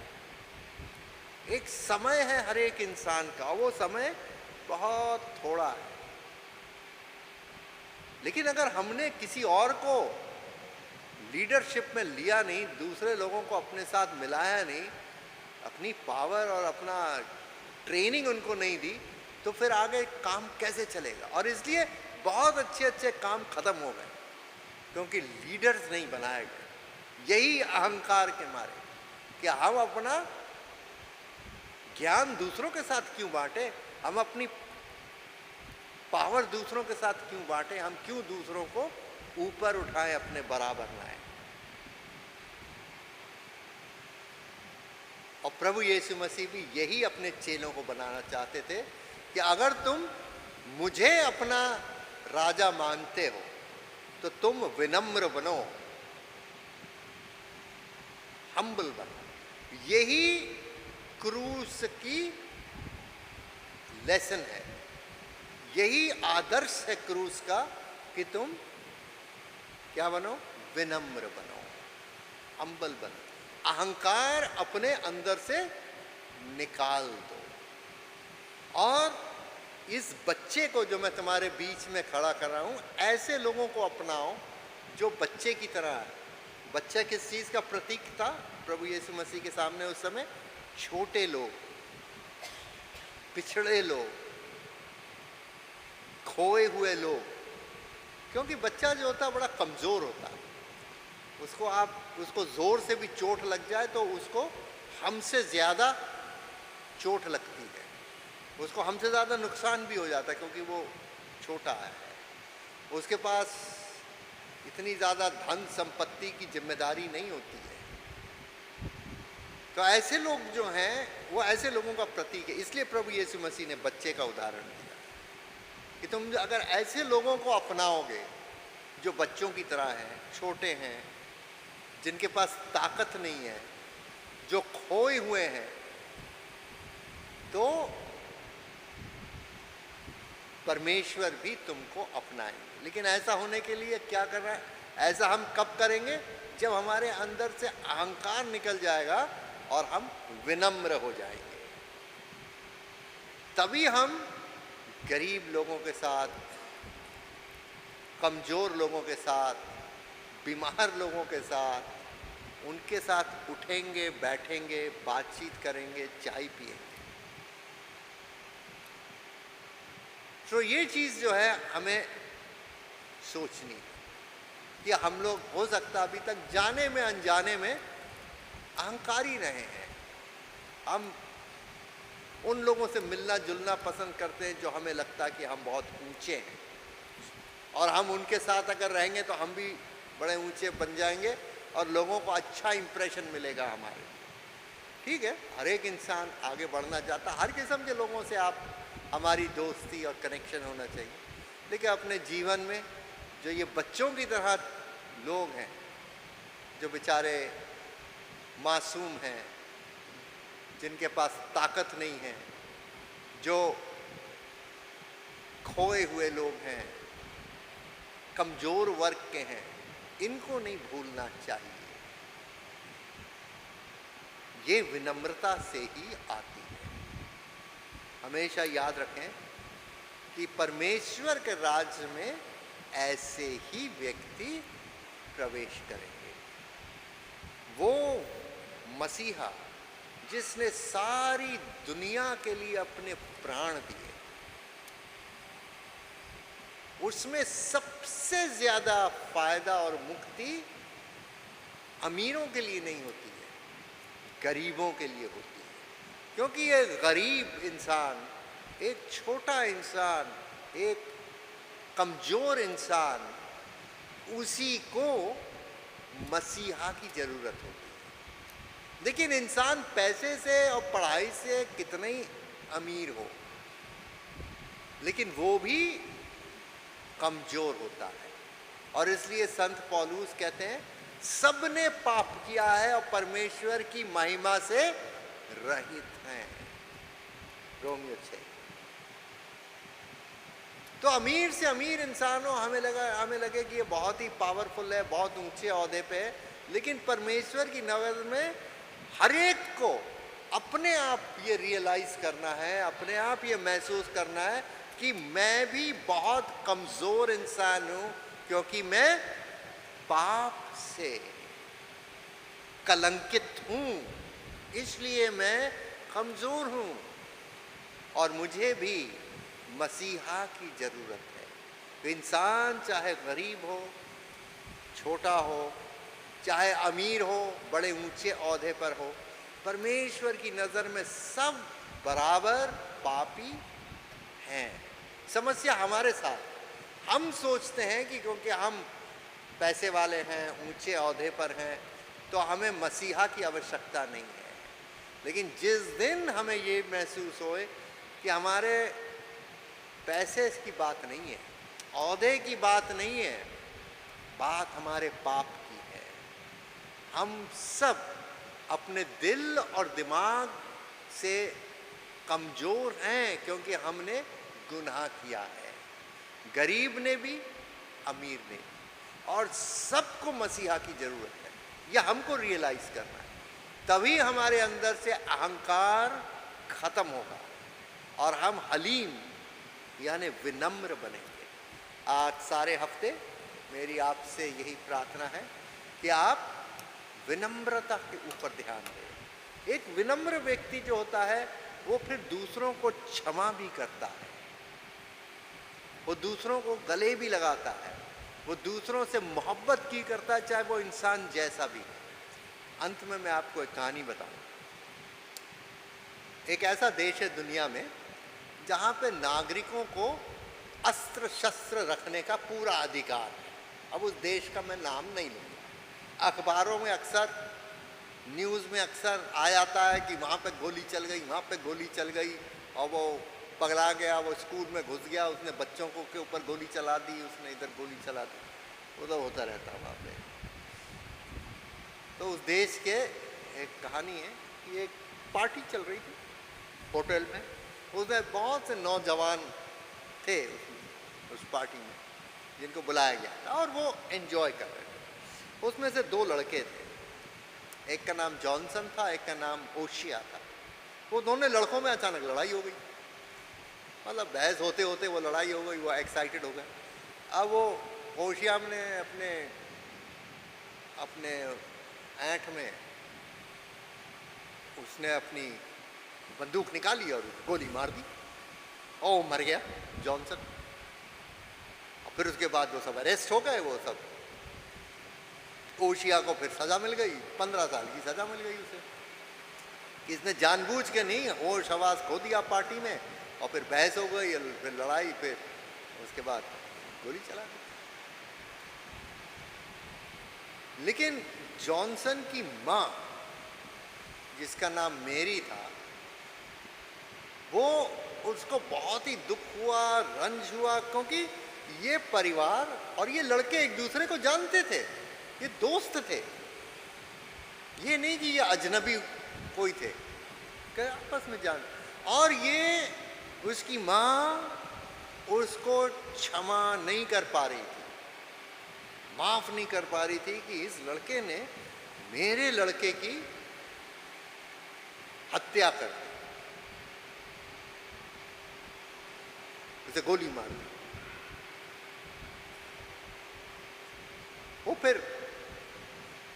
एक समय है हर एक इंसान का, वो समय बहुत थोड़ा है। लेकिन अगर हमने किसी और को लीडरशिप में लिया नहीं, दूसरे लोगों को अपने साथ मिलाया नहीं, अपनी पावर और अपना ट्रेनिंग उनको नहीं दी, तो फिर आगे काम कैसे चलेगा? और इसलिए बहुत अच्छे अच्छे काम खत्म हो गए, क्योंकि लीडर्स नहीं बनाए गए। यही अहंकार के मारे कि हम अपना ज्ञान दूसरों के साथ क्यों बांटे, हम अपनी पावर दूसरों के साथ क्यों बांटे, हम क्यों दूसरों को ऊपर उठाएं, अपने बराबर लाएं। और प्रभु यीशु मसीह भी यही अपने चेलों को बनाना चाहते थे कि अगर तुम मुझे अपना राजा मानते हो तो तुम विनम्र बनो, हम्बल बनो। यही क्रूस की लेसन है, यही आदर्श है क्रूस का कि तुम क्या बनो? विनम्र बनो, हम्बल बनो। अहंकार अपने अंदर से निकाल दो। और इस बच्चे को जो मैं तुम्हारे बीच में खड़ा कर रहा हूं, ऐसे लोगों को अपनाओ जो बच्चे की तरह है। बच्चा किस चीज का प्रतीक था प्रभु यीशु मसीह के सामने उस समय? छोटे लोग, पिछड़े लोग, खोए हुए लोग। क्योंकि बच्चा जो होता है बड़ा कमजोर होता है, उसको जोर से भी चोट लग जाए तो उसको हमसे ज़्यादा चोट लगती है, उसको हमसे ज़्यादा नुकसान भी हो जाता है, क्योंकि वो छोटा है, उसके पास इतनी ज़्यादा धन संपत्ति की जिम्मेदारी नहीं होती है। तो ऐसे लोग जो हैं वो ऐसे लोगों का प्रतीक है। इसलिए प्रभु यीशु मसीह ने बच्चे का उदाहरण दिया कि तुम अगर ऐसे लोगों को अपनाओगे जो बच्चों की तरह हैं, छोटे हैं, जिनके पास ताकत नहीं है, जो खोए हुए हैं, तो परमेश्वर भी तुमको अपनाएंगे। लेकिन ऐसा होने के लिए क्या करना है? ऐसा हम कब करेंगे? जब हमारे अंदर से अहंकार निकल जाएगा और हम विनम्र हो जाएंगे, तभी हम गरीब लोगों के साथ, कमज़ोर लोगों के साथ, बीमार लोगों के साथ, उनके साथ उठेंगे, बैठेंगे, बातचीत करेंगे, चाय पिएंगे। तो ये चीज़ जो है हमें सोचनी है कि हम लोग हो सकता अभी तक जाने में अनजाने में अहंकारी रहे हैं। हम उन लोगों से मिलना जुलना पसंद करते हैं जो हमें लगता है कि हम बहुत ऊंचे हैं, और हम उनके साथ अगर रहेंगे तो हम भी बड़े ऊंचे बन जाएंगे और लोगों को अच्छा इंप्रेशन मिलेगा हमारे। ठीक है, हर एक इंसान आगे बढ़ना चाहता, हर किस्म के लोगों से आप हमारी दोस्ती और कनेक्शन होना चाहिए। लेकिन अपने जीवन में जो ये बच्चों की तरह लोग हैं, जो बेचारे मासूम हैं, जिनके पास ताकत नहीं है, जो खोए हुए लोग हैं, कमज़ोर वर्ग के हैं, इनको नहीं भूलना चाहिए। ये विनम्रता से ही आती है। हमेशा याद रखें कि परमेश्वर के राज्य में ऐसे ही व्यक्ति प्रवेश करेंगे। वो मसीहा जिसने सारी दुनिया के लिए अपने प्राण दिए, उसमें सबसे ज्यादा फायदा और मुक्ति अमीरों के लिए नहीं होती है, गरीबों के लिए होती है। क्योंकि ये गरीब इंसान, एक छोटा इंसान, एक कमजोर इंसान, उसी को मसीहा की जरूरत होती है। लेकिन इंसान पैसे से और पढ़ाई से कितना ही अमीर हो, लेकिन वो भी कमजोर होता है। और इसलिए संत पौलुस कहते हैं सबने पाप किया है और परमेश्वर की महिमा से रहित हैं, रोमियो 6। तो अमीर से अमीर इंसान हो, हमें लगे कि ये बहुत ही पावरफुल है, बहुत ऊंचे ओहदे पे है, लेकिन परमेश्वर की नजर में हर एक को अपने आप ये रियलाइज करना है, अपने आप ये महसूस करना है कि मैं भी बहुत कमजोर इंसान हूं, क्योंकि मैं पाप से कलंकित हूं, इसलिए मैं कमजोर हूं और मुझे भी मसीहा की जरूरत है। तो इंसान चाहे गरीब हो, छोटा हो, चाहे अमीर हो, बड़े ऊंचे ओहदे पर हो, परमेश्वर की नज़र में सब बराबर पापी हैं। समस्या हमारे साथ, हम सोचते हैं कि क्योंकि हम पैसे वाले हैं, ऊंचे ओहदे पर हैं, तो हमें मसीहा की आवश्यकता नहीं है। लेकिन जिस दिन हमें ये महसूस होए कि हमारे पैसे की बात नहीं है, ओहदे की बात नहीं है, बात हमारे पाप की है। हम सब अपने दिल और दिमाग से कमज़ोर हैं, क्योंकि हमने गुनाह किया है, गरीब ने भी, अमीर ने भी, और सबको मसीहा की ज़रूरत है। यह हमको रियलाइज़ करना है, तभी हमारे अंदर से अहंकार ख़त्म होगा और हम हलीम यानी विनम्र बनेंगे। आज सारे हफ्ते मेरी आपसे यही प्रार्थना है कि आप विनम्रता के ऊपर ध्यान दें। एक विनम्र व्यक्ति जो होता है वो फिर दूसरों को क्षमा भी करता है, वो दूसरों को गले भी लगाता है, वो दूसरों से मोहब्बत की करता है, चाहे वो इंसान जैसा भी हो। अंत में मैं आपको एक कहानी बताऊं। एक ऐसा देश है दुनिया में जहाँ पे नागरिकों को अस्त्र शस्त्र रखने का पूरा अधिकार है। अब उस देश का मैं नाम नहीं लूँगा। अखबारों में अक्सर, न्यूज़ में अक्सर आ जाता है कि वहाँ पे गोली चल गई, वहाँ पे गोली चल गई, और वो पकड़ा गया, वो स्कूल में घुस गया, उसने बच्चों को के ऊपर गोली चला दी, उसने इधर गोली चला दी, उधर होता रहता है वहाँ पे। तो उस देश के एक कहानी है कि एक पार्टी चल रही थी होटल में, उसमें बहुत से नौजवान थे उस पार्टी में जिनको बुलाया गया था और वो एंजॉय कर रहे थे। उसमें से 2 लड़के थे, एक का नाम जॉनसन था, एक का नाम ओशिया था। वो दोनों लड़कों में अचानक लड़ाई हो गई, मतलब बहस होते होते वो लड़ाई हो गई, वो एक्साइटेड हो गए। अब वो ओशिया ने अपने अपने ऐंठ में उसने अपनी बंदूक निकाली और गोली मार दी और मर गया जॉनसन। और फिर उसके बाद वो सब अरेस्ट हो गए, वो सब। ओशिया को फिर सजा मिल गई, 15 साल की सजा मिल गई उसे कि इसने जानबूझ के नहीं होश हवास खो दिया पार्टी में, और फिर बहस हो गई, फिर लड़ाई, फिर उसके बाद गोली चला दी। लेकिन जॉनसन की माँ, जिसका नाम मेरी था, वो उसको बहुत ही दुख हुआ, रंज हुआ, क्योंकि ये परिवार और ये लड़के एक दूसरे को जानते थे, ये दोस्त थे, ये नहीं कि ये अजनबी कोई थे, कि आपस में जान। और ये उसकी माँ उसको क्षमा नहीं कर पा रही थी, माफ नहीं कर पा रही थी कि इस लड़के ने मेरे लड़के की हत्या कर दी, उसे गोली मार दी। वो फिर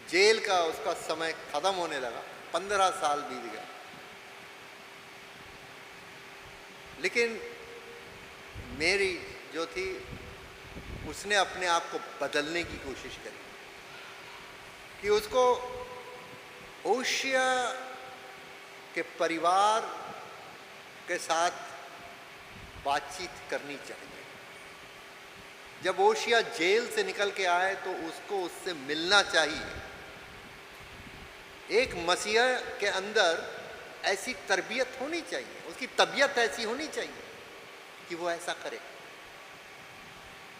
जेल का उसका समय खत्म होने लगा, 15 साल बीत गए। लेकिन मेरी जो थी, उसने अपने आप को बदलने की कोशिश करी कि उसको ओशिया के परिवार के साथ बातचीत करनी चाहिए। जब ओशिया जेल से निकल के आए तो उसको उससे मिलना चाहिए। एक मसीहा के अंदर ऐसी तरबियत होनी चाहिए, उसकी तबीयत ऐसी होनी चाहिए कि वो ऐसा करे।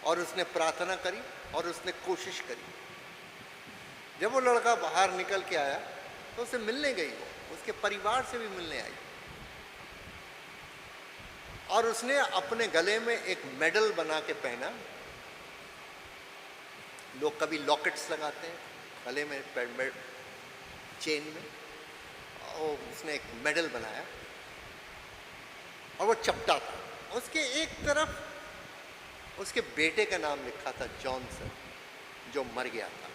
और उसने प्रार्थना करी और उसने कोशिश करी। जब वो लड़का बाहर निकल के आया तो उसे मिलने गई, वो उसके परिवार से भी मिलने आई, और उसने अपने गले में एक मेडल बना के पहना। लोग कभी लॉकेट्स लगाते हैं गले में, चेन में, और उसने एक मेडल बनाया और वो चपटा था। उसके एक तरफ उसके बेटे का नाम लिखा था जॉनसन, जो मर गया था,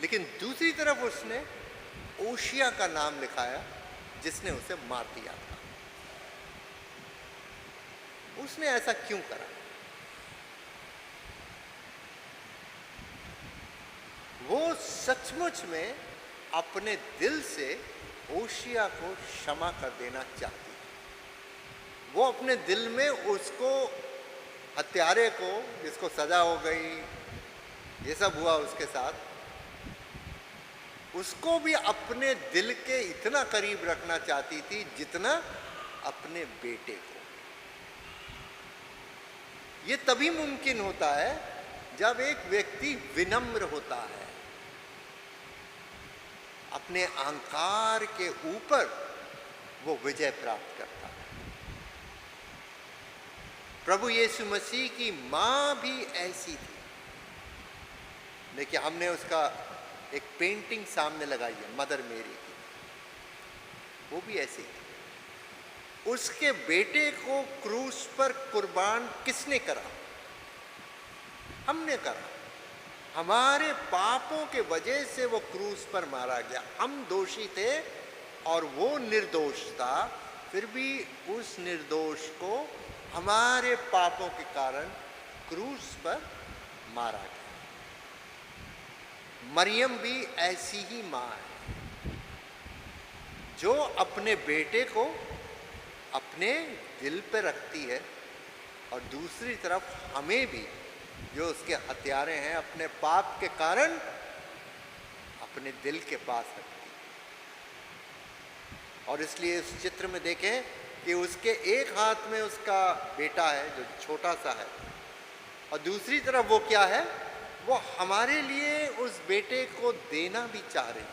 लेकिन दूसरी तरफ उसने ओशिया का नाम लिखाया, जिसने उसे मार दिया था। उसने ऐसा क्यों करा? वो सचमुच में अपने दिल से ओशिया को क्षमा कर देना चाहती। वो अपने दिल में उसको, हत्यारे को, जिसको सजा हो गई, ये सब हुआ उसके साथ, उसको भी अपने दिल के इतना करीब रखना चाहती थी जितना अपने बेटे को। ये तभी मुमकिन होता है जब एक व्यक्ति विनम्र होता है, अपने अहंकार के ऊपर वो विजय प्राप्त करता है। प्रभु यीशु मसीह की मां भी ऐसी थी। देखिए, हमने उसका एक पेंटिंग सामने लगाई है, मदर मेरी की, वो भी ऐसी थी। उसके बेटे को क्रूस पर कुर्बान किसने करा? हमने करा। हमारे पापों के वजह से वो क्रूस पर मारा गया। हम दोषी थे और वो निर्दोष था, फिर भी उस निर्दोष को हमारे पापों के कारण क्रूस पर मारा गया। मरियम भी ऐसी ही माँ है, जो अपने बेटे को अपने दिल पे रखती है, और दूसरी तरफ हमें भी, जो उसके हत्यारे हैं, अपने पाप के कारण अपने दिल के पास रखती है। और इसलिए इस चित्र में देखें कि उसके एक हाथ में उसका बेटा है जो छोटा सा है, और दूसरी तरफ वो क्या है, वो हमारे लिए उस बेटे को देना भी चाह रही है,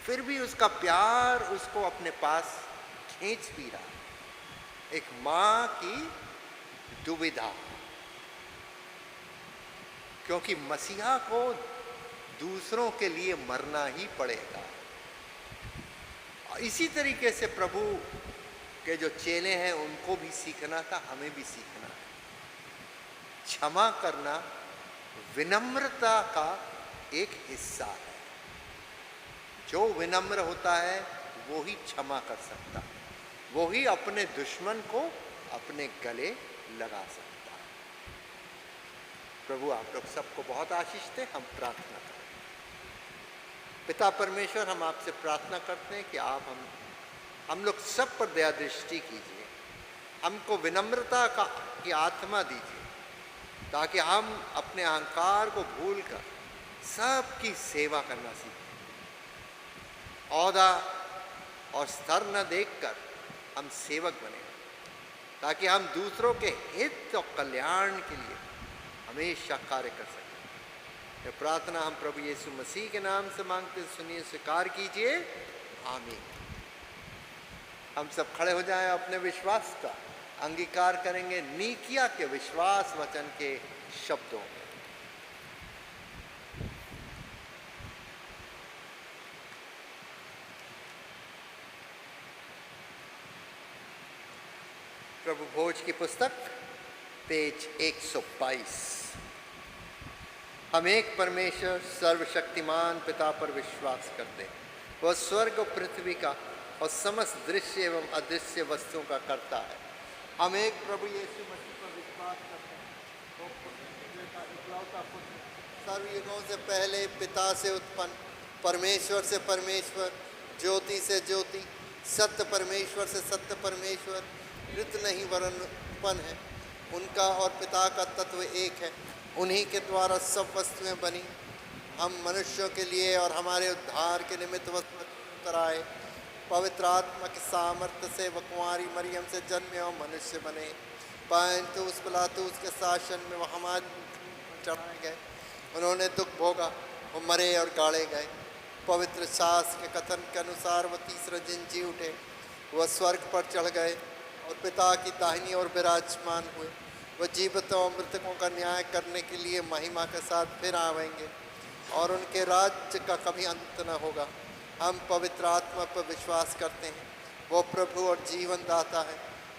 फिर भी उसका प्यार उसको अपने पास खींच भी रहा है। एक माँ की दुविधा, क्योंकि मसीहा को दूसरों के लिए मरना ही पड़ेगा। इसी तरीके से प्रभु के जो चेले हैं उनको भी सीखना था, हमें भी सीखना है। क्षमा करना विनम्रता का एक हिस्सा है। जो विनम्र होता है वो ही क्षमा कर सकता है, वो ही अपने दुश्मन को अपने गले लगा सकता है। प्रभु आप लोग सबको बहुत आशीष दे। हम प्रार्थना करें। पिता परमेश्वर, हम आपसे प्रार्थना करते हैं कि आप हम लोग सब पर दया दृष्टि कीजिए, हमको विनम्रता की आत्मा दीजिए, ताकि हम अपने अहंकार को भूलकर सबकी सेवा करना सीखें। औहदा और स्तर न देखकर हम सेवक बने, ताकि हम दूसरों के हित और कल्याण के लिए हमेशा कार्य कर सकें। यह प्रार्थना हम प्रभु यीशु मसीह के नाम से मांगते, सुनिए, स्वीकार कीजिए। आमीन। हम सब खड़े हो जाएं, अपने विश्वास का अंगीकार करेंगे नीकिया के विश्वास वचन के शब्दों में। प्रभु भोज की पुस्तक पेज 122। हम एक परमेश्वर सर्वशक्तिमान पिता पर विश्वास करते हैं। वह स्वर्ग और पृथ्वी का और समस्त दृश्य एवं अदृश्य वस्तुओं का करता है। हम एक प्रभु यीशु मसीह पर विश्वास करते हैं। वो पुत्र का इकलौता पुत्र, सर्वयुगों से पहले पिता से उत्पन्न, परमेश्वर से परमेश्वर, ज्योति से ज्योति, सत्य परमेश्वर से सत्य परमेश्वर, ऋत नहीं वरन उत्पन्न है। उनका और पिता का तत्व एक है। उन्हीं के द्वारा सब वस्तुएं बनी। हम मनुष्यों के लिए और हमारे उद्धार के निमित्त वस्तु कराए। पवित्र आत्मा के सामर्थ्य से वह कुंवारी मरियम से जन्मे और मनुष्य बने। पिलातुस पिलातुस के शासन में वह हमारे चढ़ाए गए। उन्होंने दुख भोगा, वो मरे और गाड़े गए। पवित्र शास्त्र के कथन के अनुसार वह तीसरे दिन जी उठे। वह स्वर्ग पर चढ़ गए और पिता की दाहिनी ओर विराजमान हुए। वह जीवितों और मृतकों का न्याय करने के लिए महिमा के साथ फिर आवेंगे और उनके राज्य का कभी अंत न होगा। हम पवित्र आत्मा पर विश्वास करते हैं। वो प्रभु और जीवन दाता है।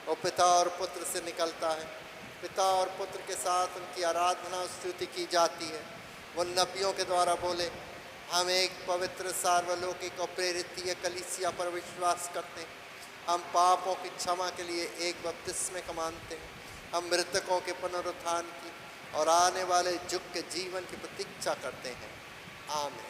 वो पिता और पुत्र से निकलता है। पिता और पुत्र के साथ उनकी आराधना और स्तुति की जाती है। वो नबियों के द्वारा बोले, हम एक पवित्र सार्वलौकिक और प्रेरित कलीसिया पर विश्वास करते हैं। हम पापों की क्षमा के लिए एक बपतिस्मे को मानते हैं। हम मृतकों के पुनरुत्थान की और आने वाले युग के जीवन की प्रतीक्षा करते हैं। आमीन।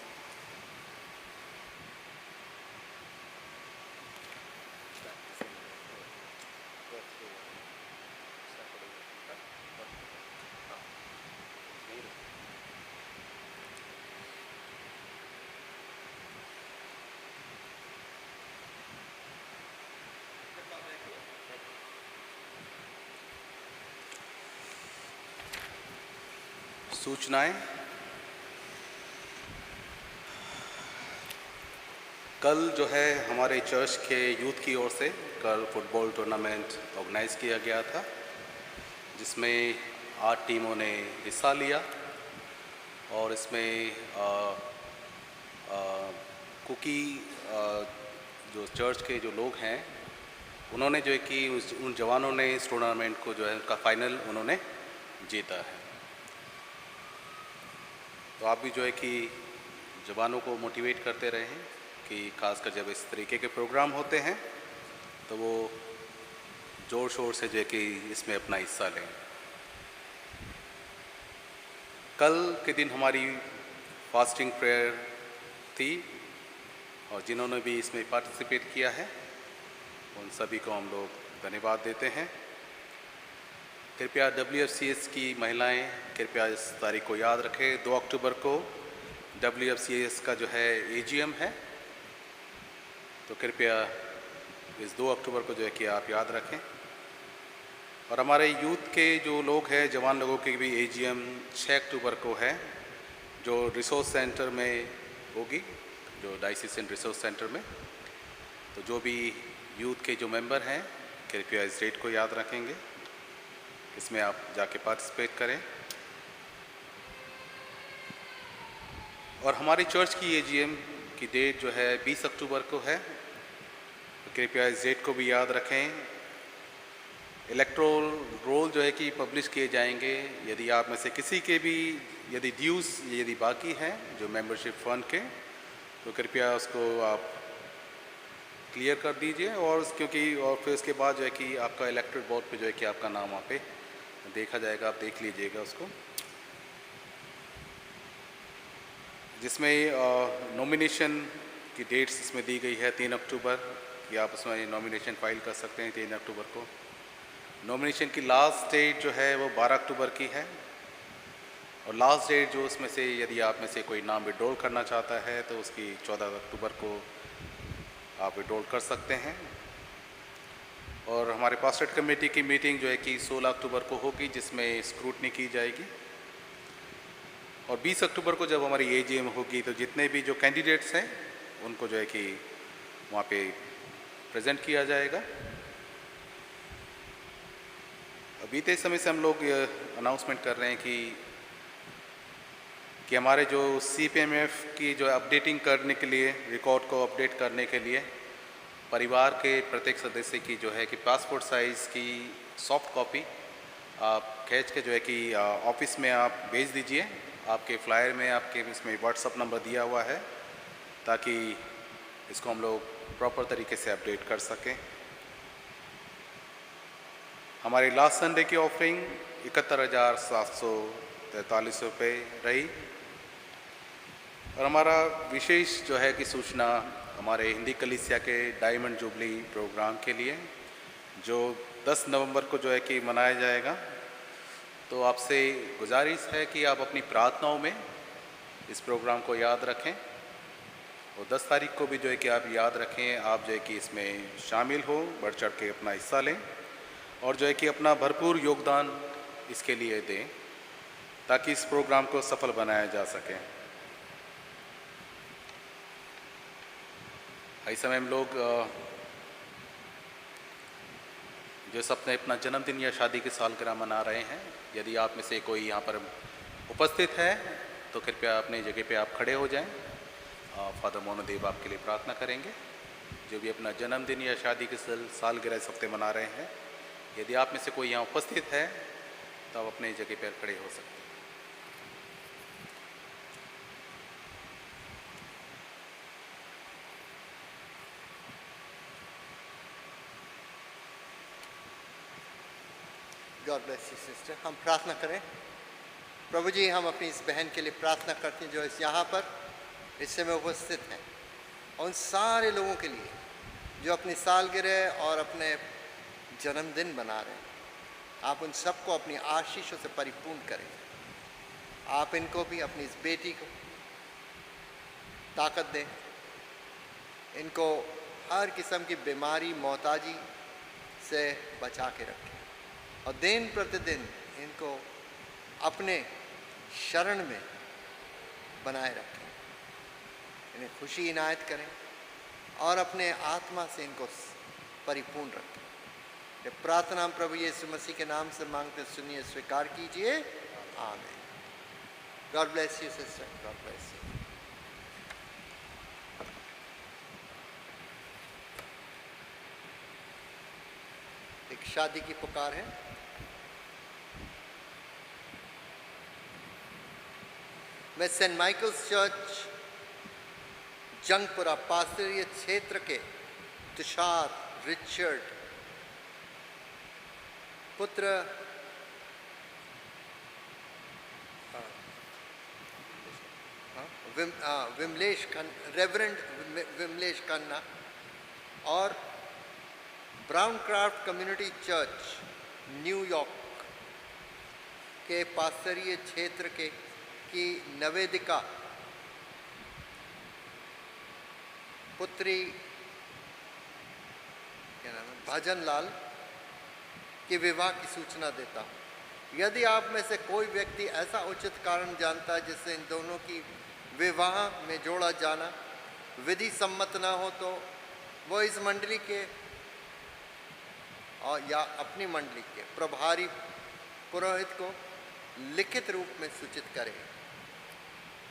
सूचनाएं। कल जो है हमारे चर्च के यूथ की ओर से कल फुटबॉल टूर्नामेंट ऑर्गेनाइज़ किया गया था, जिसमें 8 टीमों ने हिस्सा लिया और इसमें कुकी जो चर्च के जो लोग हैं उन्होंने जो है कि उन जवानों ने इस टूर्नामेंट को जो है उनका फाइनल उन्होंने जीता है। तो आप भी जो है कि जवानों को मोटिवेट करते रहें कि खासकर जब इस तरीके के प्रोग्राम होते हैं तो वो ज़ोर शोर से जो है कि इसमें अपना हिस्सा लें। कल के दिन हमारी फास्टिंग प्रेयर थी और जिन्होंने भी इसमें पार्टिसिपेट किया है उन सभी को हम लोग धन्यवाद देते हैं। कृपया WFCS की महिलाएं कृपया इस तारीख को याद रखें। 2 अक्टूबर को WFCS का जो है AGM है, तो कृपया इस 2 अक्टूबर को जो है कि आप याद रखें। और हमारे यूथ के जो लोग हैं, जवान लोगों की भी AGM 6 अक्टूबर को है, जो रिसोर्स सेंटर में होगी, जो डायसीजन रिसोर्स सेंटर में। तो जो भी यूथ के जो मेंबर हैं कृपया इस डेट को याद रखेंगे। इसमें आप जाके पार्टिसिपेट करें। और हमारी चर्च की एजीएम की डेट जो है 20 अक्टूबर को है, तो कृपया इस डेट को भी याद रखें। इलेक्ट्रोल रोल जो है कि पब्लिश किए जाएंगे। यदि आप में से किसी के भी यदि ड्यूज़ यदि बाकी हैं जो मेंबरशिप फ़ंड के, तो कृपया उसको आप क्लियर कर दीजिए। और फिर उसके बाद जो है कि आपका इलेक्टोरल बोर्ड पे जो है कि आपका नाम वहाँ पे देखा जाएगा, आप देख लीजिएगा उसको, जिसमें नॉमिनेशन की डेट्स इसमें दी गई है 3 अक्टूबर कि आप उसमें नॉमिनेशन फाइल कर सकते हैं 3 अक्टूबर को। नॉमिनेशन की लास्ट डेट जो है वो 12 अक्टूबर की है, और लास्ट डेट जो उसमें से यदि आप में से कोई नाम विड्रॉल करना चाहता है तो उसकी 14 अक्टूबर को आप विड्रॉल कर सकते हैं। और हमारे पास्टरेट कमेटी की मीटिंग जो है कि 16 अक्टूबर को होगी, जिसमें स्क्रूटनी की जाएगी। और 20 अक्टूबर को जब हमारी एजीएम होगी तो जितने भी जो कैंडिडेट्स हैं उनको जो है कि वहाँ पे प्रेजेंट किया जाएगा। बीते समय से हम लोग ये अनाउंसमेंट कर रहे हैं कि हमारे जो सीपीएमएफ की जो अपडेटिंग करने के लिए, रिकॉर्ड को अपडेट करने के लिए परिवार के प्रत्येक सदस्य की जो है कि पासपोर्ट साइज़ की सॉफ्ट कॉपी आप खींच के जो है कि ऑफिस में आप भेज दीजिए। आपके फ्लायर में आपके इसमें व्हाट्सअप नंबर दिया हुआ है, ताकि इसको हम लोग प्रॉपर तरीके से अपडेट कर सकें। हमारी लास्ट संडे की ऑफरिंग 71,743 रुपये रही। और हमारा विशेष जो है कि सूचना हमारे हिंदी कलीसिया के डायमंड जुबली प्रोग्राम के लिए, जो 10 नवंबर को जो है कि मनाया जाएगा। तो आपसे गुजारिश है कि आप अपनी प्रार्थनाओं में इस प्रोग्राम को याद रखें, और 10 तारीख को भी जो है कि आप याद रखें, आप जो है कि इसमें शामिल हो, बढ़ चढ़ के अपना हिस्सा लें, और जो है कि अपना भरपूर योगदान इसके लिए दें, ताकि इस प्रोग्राम को सफल बनाया जा सके। इस समय हम लोग जो सबने अपना जन्मदिन या शादी की सालगिरह मना रहे हैं, यदि आप में से कोई यहाँ पर उपस्थित है तो कृपया अपनी जगह पे आप खड़े हो जाएं। फादर मोनोदेव आपके लिए प्रार्थना करेंगे। जो भी अपना जन्मदिन या शादी की सालगिरह इस हफ्ते मना रहे हैं, यदि आप में से कोई यहाँ उपस्थित है तो आप अपनी जगह पर खड़े हो सकते हैं। God bless you sister. हम प्रार्थना करें। प्रभु जी, हम अपनी इस बहन के लिए प्रार्थना करते हैं जो इस यहाँ पर इस समय उपस्थित हैं, उन सारे लोगों के लिए जो अपनी सालगिरह और अपने जन्मदिन मना रहे हैं। आप उन सबको अपनी आशीषों से परिपूर्ण करें। आप इनको भी, अपनी इस बेटी को ताकत दें, इनको हर किस्म की बीमारी मोहताजी से बचा के रखें, और दिन प्रतिदिन इनको अपने शरण में बनाए रखें। इन्हें खुशी इनायत करें और अपने आत्मा से इनको परिपूर्ण रखें। ये प्रार्थना हम प्रभु यीशु मसीह के नाम से मांगते, सुनिए, स्वीकार कीजिए। आमीन। God bless you sister. God bless you. एक शादी की पुकार है। मैं सेंट माइकल्स चर्च जंगपुरा पास्टरीय क्षेत्र के तुषार रिचर्ड पुत्र विमलेश खन्ना, रेवरेंड विमलेश खन्ना, और brown craft community church New York के पास्टरीय क्षेत्र के की नवेदिका पुत्री क्या नाम है, भजन लाल के विवाह की सूचना देता हूँ। यदि आप में से कोई व्यक्ति ऐसा उचित कारण जानता है जिससे इन दोनों की विवाह में जोड़ा जाना विधि सम्मत ना हो, तो वो इस मंडली के और या अपनी मंडली के प्रभारी पुरोहित को लिखित रूप में सूचित करें।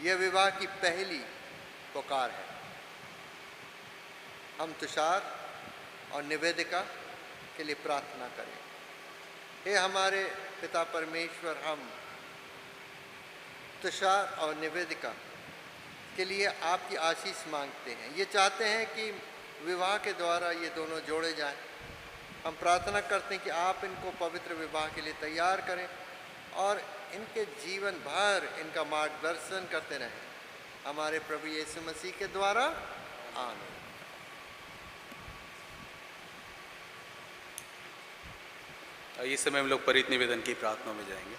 यह विवाह की पहली पुकार है। हम तुषार और निवेदिका के लिए प्रार्थना करें। हे हमारे पिता परमेश्वर, हम तुषार और निवेदिका के लिए आपकी आशीष मांगते हैं। ये चाहते हैं कि विवाह के द्वारा ये दोनों जोड़े जाएं। हम प्रार्थना करते हैं कि आप इनको पवित्र विवाह के लिए तैयार करें और इनके जीवन भर इनका मार्गदर्शन करते रहें। हमारे प्रभु यीशु मसीह के द्वारा, आमीन। इस समय हम लोग परित निवेदन की प्रार्थना में जाएंगे।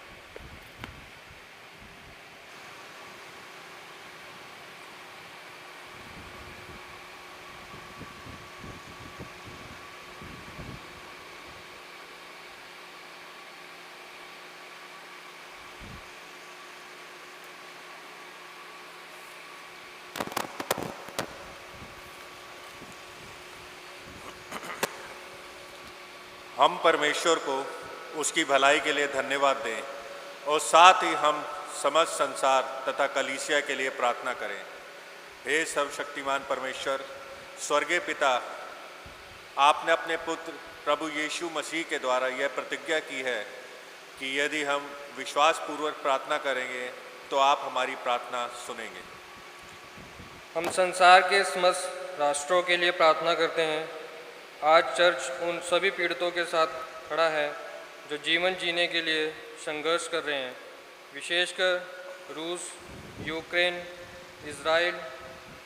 हम परमेश्वर को उसकी भलाई के लिए धन्यवाद दें और साथ ही हम समस्त संसार तथा कलीसिया के लिए प्रार्थना करें। हे सर्वशक्तिमान परमेश्वर, स्वर्गीय पिता, आपने अपने पुत्र प्रभु यीशु मसीह के द्वारा यह प्रतिज्ञा की है कि यदि हम विश्वासपूर्वक प्रार्थना करेंगे तो आप हमारी प्रार्थना सुनेंगे। हम संसार के समस्त राष्ट्रों के लिए प्रार्थना करते हैं। आज चर्च उन सभी पीड़ितों के साथ खड़ा है जो जीवन जीने के लिए संघर्ष कर रहे हैं, विशेषकर रूस, यूक्रेन, इज़राइल,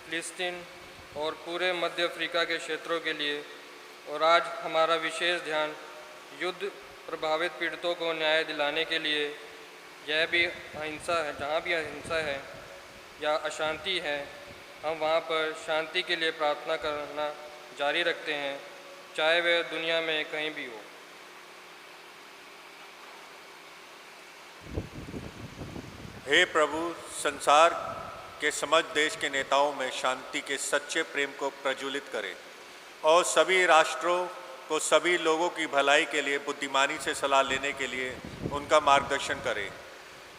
फिलिस्तीन और पूरे मध्य अफ्रीका के क्षेत्रों के लिए। और आज हमारा विशेष ध्यान युद्ध प्रभावित पीड़ितों को न्याय दिलाने के लिए। यह भी अहिंसा है, जहाँ भी अहिंसा है या अशांति है, हम वहाँ पर शांति के लिए प्रार्थना करना जारी रखते हैं, चाहे वह दुनिया में कहीं भी हो। हे प्रभु, संसार के समस्त देश के नेताओं में शांति के सच्चे प्रेम को प्रज्वलित करें और सभी राष्ट्रों को सभी लोगों की भलाई के लिए बुद्धिमानी से सलाह लेने के लिए उनका मार्गदर्शन करें,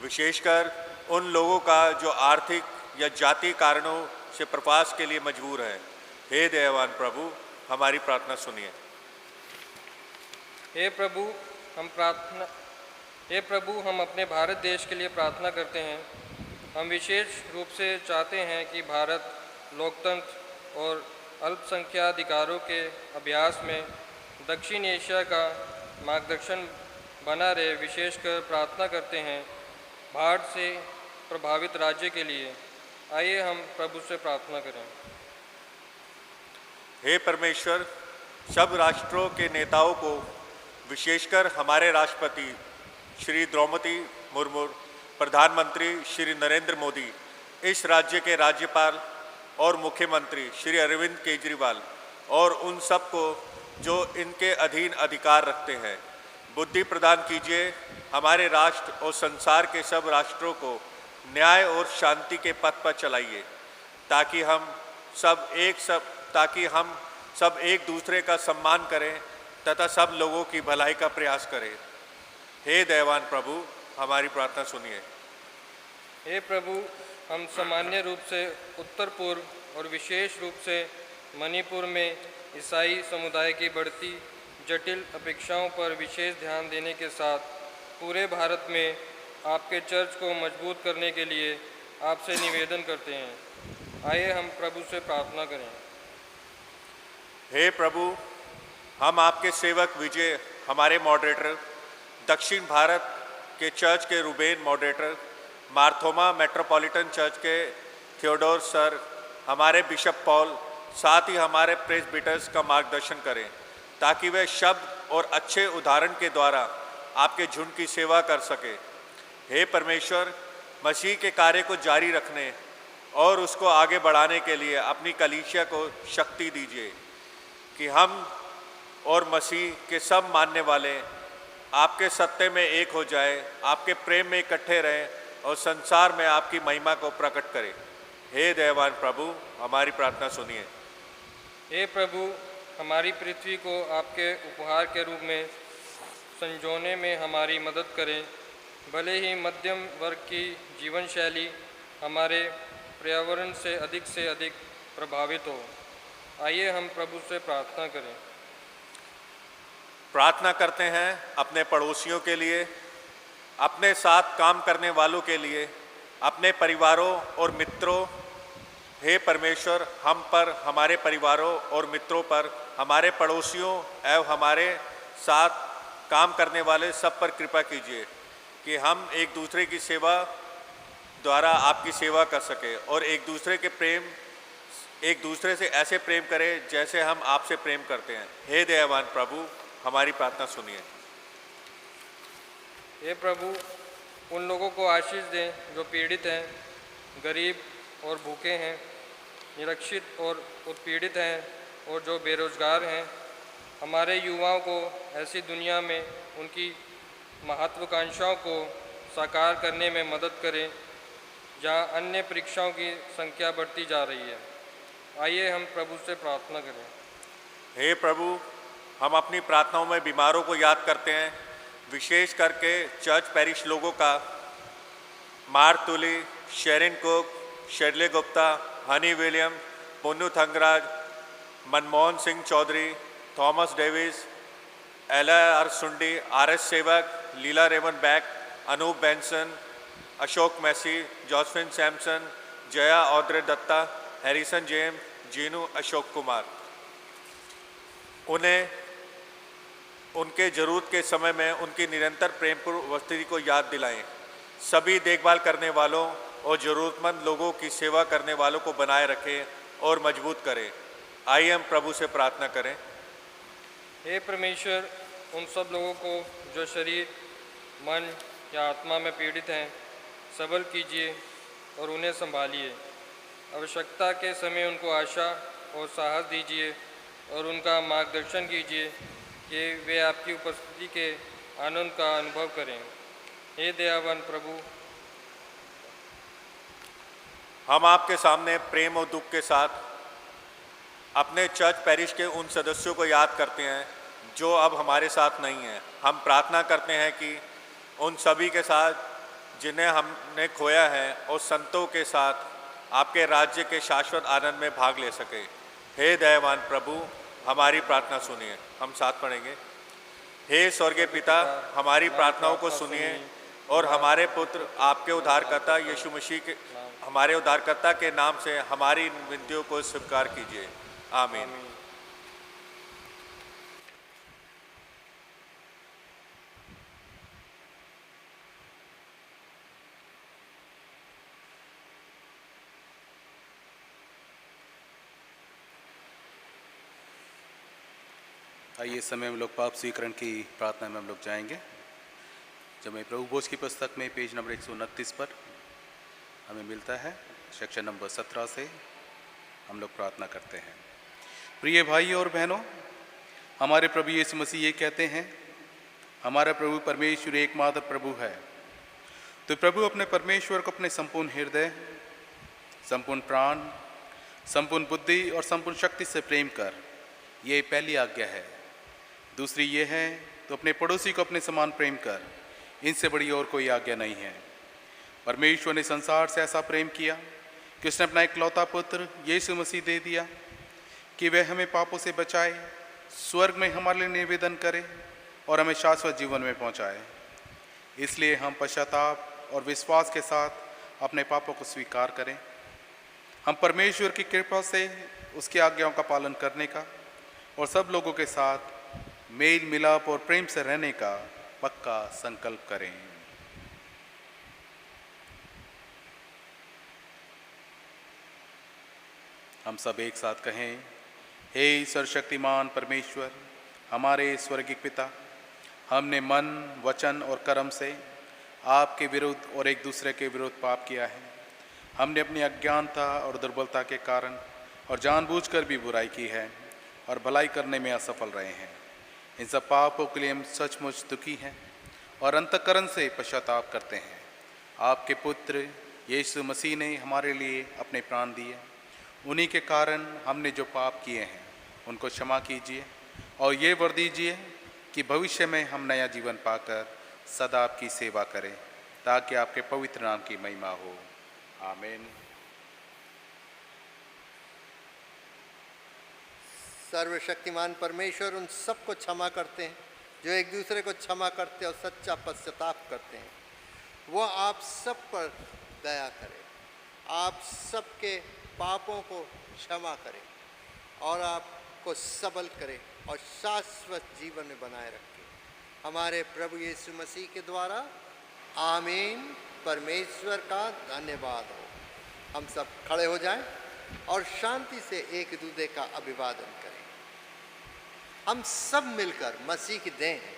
विशेषकर उन लोगों का जो आर्थिक या जातीय कारणों से प्रवास के लिए मजबूर हैं। हे दयावान प्रभु, हमारी प्रार्थना सुनिए। हे प्रभु, हम अपने भारत देश के लिए प्रार्थना करते हैं। हम विशेष रूप से चाहते हैं कि भारत लोकतंत्र और अल्पसंख्याधिकारों के अभ्यास में दक्षिण एशिया का मार्गदर्शन बना रहे। विशेषकर प्रार्थना करते हैं बाढ़ से प्रभावित राज्य के लिए। आइए हम प्रभु से प्रार्थना करें। हे परमेश्वर, सब राष्ट्रों के नेताओं को, विशेषकर हमारे राष्ट्रपति श्री द्रौपदी मुर्मू, प्रधानमंत्री श्री नरेंद्र मोदी, इस राज्य के राज्यपाल और मुख्यमंत्री श्री अरविंद केजरीवाल और उन सब को जो इनके अधीन अधिकार रखते हैं, बुद्धि प्रदान कीजिए। हमारे राष्ट्र और संसार के सब राष्ट्रों को न्याय और शांति के पथ पर चलाइए, ताकि हम सब एक दूसरे का सम्मान करें तथा सब लोगों की भलाई का प्रयास करें। हे दयावान प्रभु, हमारी प्रार्थना सुनिए। हे प्रभु, हम सामान्य रूप से उत्तर पूर्व और विशेष रूप से मणिपुर में ईसाई समुदाय की बढ़ती जटिल अपेक्षाओं पर विशेष ध्यान देने के साथ पूरे भारत में आपके चर्च को मजबूत करने के लिए आपसे निवेदन करते हैं। आइए हम प्रभु से प्रार्थना करें। हे प्रभु, हम आपके सेवक विजय, हमारे मॉडरेटर, दक्षिण भारत के चर्च के Ruben moderator, Marthoma metropolitan church के थियोडोर सर, हमारे बिशप पॉल, साथ ही हमारे प्रेस्बिटर्स का मार्गदर्शन करें, ताकि वे शब्द और अच्छे उदाहरण के द्वारा आपके झुंड की सेवा कर सके। हे परमेश्वर, मसीह के कार्य को जारी रखने और उसको आगे बढ़ाने के लिए अपनी कलीसिया को शक्ति दीजिए कि हम और मसीह के सब मानने वाले आपके सत्य में एक हो जाए, आपके प्रेम में इकट्ठे रहें और संसार में आपकी महिमा को प्रकट करें। हे दयावान प्रभु, हमारी प्रार्थना सुनिए। हे प्रभु, हमारी पृथ्वी को आपके उपहार के रूप में संजोने में हमारी मदद करें। भले ही मध्यम वर्ग की जीवन शैली हमारे पर्यावरण से अधिक प्रभावित हो। आइए हम प्रभु से प्रार्थना करें। प्रार्थना करते हैं अपने पड़ोसियों के लिए, अपने साथ काम करने वालों के लिए, अपने परिवारों और मित्रों। हे परमेश्वर, हम पर, हमारे परिवारों और मित्रों पर, हमारे पड़ोसियों एवं हमारे साथ काम करने वाले सब पर कृपा कीजिए कि हम एक दूसरे की सेवा द्वारा आपकी सेवा कर सकें और एक दूसरे से ऐसे प्रेम करें जैसे हम आपसे प्रेम करते हैं। हे दयावान प्रभु, हमारी प्रार्थना सुनिए। हे प्रभु, उन लोगों को आशीष दें जो पीड़ित हैं, गरीब और भूखे हैं, निरक्षित और उत्पीड़ित हैं और जो बेरोजगार हैं। हमारे युवाओं को ऐसी दुनिया में उनकी महत्वाकांक्षाओं को साकार करने में मदद करें जहां अन्य परीक्षाओं की संख्या बढ़ती जा रही है। आइए हम प्रभु से प्रार्थना करें। हे प्रभु, हम अपनी प्रार्थनाओं में बीमारों को याद करते हैं, विशेष करके चर्च पैरिश लोगों का, मारतुली, Sherin Cook, Shirley Gupta, Honey William, Punnu Thangaraj, Manmohan Singh Chaudhary, Thomas Davis, Ella R Sundi, RS Sevak, Leela रेवन बैक, Anoop Benson, Ashok Massey, Josephine Samson, Jaya Audrey Dutta, Harrison James, Jeenu Ashok Kumar. उन्हें उनके ज़रूरत के समय में उनकी निरंतर प्रेमपूर्ण उपस्थिति को याद दिलाएं। सभी देखभाल करने वालों और ज़रूरतमंद लोगों की सेवा करने वालों को बनाए रखें और मजबूत करें। आइए हम प्रभु से प्रार्थना करें। हे परमेश्वर, उन सब लोगों को जो शरीर, मन या आत्मा में पीड़ित हैं, सबल कीजिए और उन्हें संभालिए। आवश्यकता के समय उनको आशा और साहस दीजिए और उनका मार्गदर्शन कीजिए कि वे आपकी उपस्थिति के आनंद का अनुभव करें। हे दयावान प्रभु, हम आपके सामने प्रेम और दुख के साथ अपने चर्च पैरिश के उन सदस्यों को याद करते हैं जो अब हमारे साथ नहीं हैं। हम प्रार्थना करते हैं कि उन सभी के साथ जिन्हें हमने खोया है और संतों के साथ आपके राज्य के शाश्वत आनंद में भाग ले सके। हे दयावान प्रभु, हमारी प्रार्थना सुनिए। हम साथ पढ़ेंगे। हे स्वर्गीय पिता, हमारी प्रार्थनाओं को सुनिए और हमारे पुत्र आपके उद्धारकर्ता यीशु मसीह के, हमारे उद्धारकर्ता के नाम से हमारी विनतियों को स्वीकार कीजिए। आमीन। आइए इस समय हम लोग पाप स्वीकरण की प्रार्थना में हम लोग जाएंगे। जब मैं प्रभु भोज की पुस्तक में पेज नंबर 129 पर हमें मिलता है, सेक्शन नंबर 17 से हम लोग प्रार्थना करते हैं। प्रिय भाई और बहनों, हमारे प्रभु यीशु मसीह ये कहते हैं, हमारा प्रभु परमेश्वर एकमात्र प्रभु है। तो प्रभु अपने परमेश्वर को अपने संपूर्ण हृदय, संपूर्ण प्राण, संपूर्ण बुद्धि और संपूर्ण शक्ति से प्रेम कर, ये पहली आज्ञा है। दूसरी ये है, तो अपने पड़ोसी को अपने समान प्रेम कर। इनसे बड़ी और कोई आज्ञा नहीं है। परमेश्वर ने संसार से ऐसा प्रेम किया कि उसने अपना इकलौता पुत्र यीशु मसीह दे दिया कि वह हमें पापों से बचाए, स्वर्ग में हमारे लिए निवेदन करे और हमें शाश्वत जीवन में पहुंचाए। इसलिए हम पश्चाताप और विश्वास के साथ अपने पापों को स्वीकार करें। हम परमेश्वर की कृपा से उसकी आज्ञाओं का पालन करने का और सब लोगों के साथ मेल मिलाप और प्रेम से रहने का पक्का संकल्प करें। हम सब एक साथ कहें, हे सर्वशक्तिमान परमेश्वर, हमारे स्वर्गीय पिता, हमने मन, वचन और कर्म से आपके विरुद्ध और एक दूसरे के विरुद्ध पाप किया है। हमने अपनी अज्ञानता और दुर्बलता के कारण और जानबूझकर भी बुराई की है और भलाई करने में असफल रहे हैं। इन सब पापों के लिए हम सचमुच दुखी हैं और अंतःकरण से पश्चाताप करते हैं। आपके पुत्र यीशु मसीह ने हमारे लिए अपने प्राण दिए। उन्हीं के कारण हमने जो पाप किए हैं उनको क्षमा कीजिए और ये वर दीजिए कि भविष्य में हम नया जीवन पाकर सदा आपकी सेवा करें, ताकि आपके पवित्र नाम की महिमा हो। आमीन। सर्वशक्तिमान परमेश्वर उन सबको क्षमा करते हैं जो एक दूसरे को क्षमा करते और सच्चा पश्चाताप करते हैं। वो आप सब पर दया करे, आप सबके पापों को क्षमा करे और आपको सबल करे और शाश्वत जीवन में बनाए रखे, हमारे प्रभु यीशु मसीह के द्वारा। आमीन। परमेश्वर का धन्यवाद हो। हम सब खड़े हो जाएं और शांति से एक दूसरे का अभिवादन करें। हम सब मिलकर मसीह की देह हैं।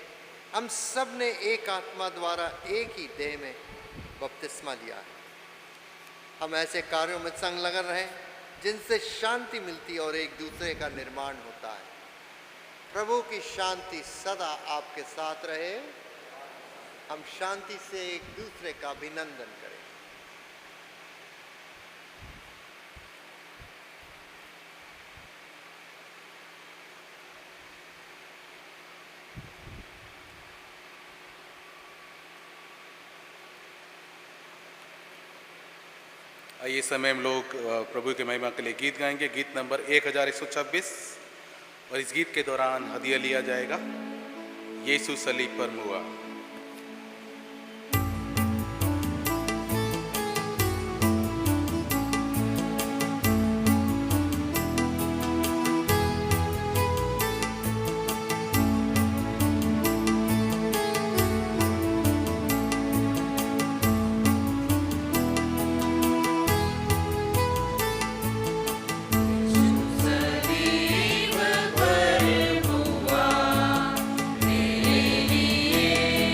हम सब ने एक आत्मा द्वारा एक ही देह में बपतिस्मा लिया है। हम ऐसे कार्यों में संग लगन रहें जिनसे शांति मिलती और एक दूसरे का निर्माण होता है। प्रभु की शांति सदा आपके साथ रहे। हम शांति से एक दूसरे का अभिनंदन करें। आइए समय हम लोग प्रभु की महिमा के लिए गीत गाएंगे। गीत नंबर 1126, और इस गीत के दौरान हदिया लिया जाएगा। यीशु सलीब पर मुआ। सलीब पर हुआ मेरे लिए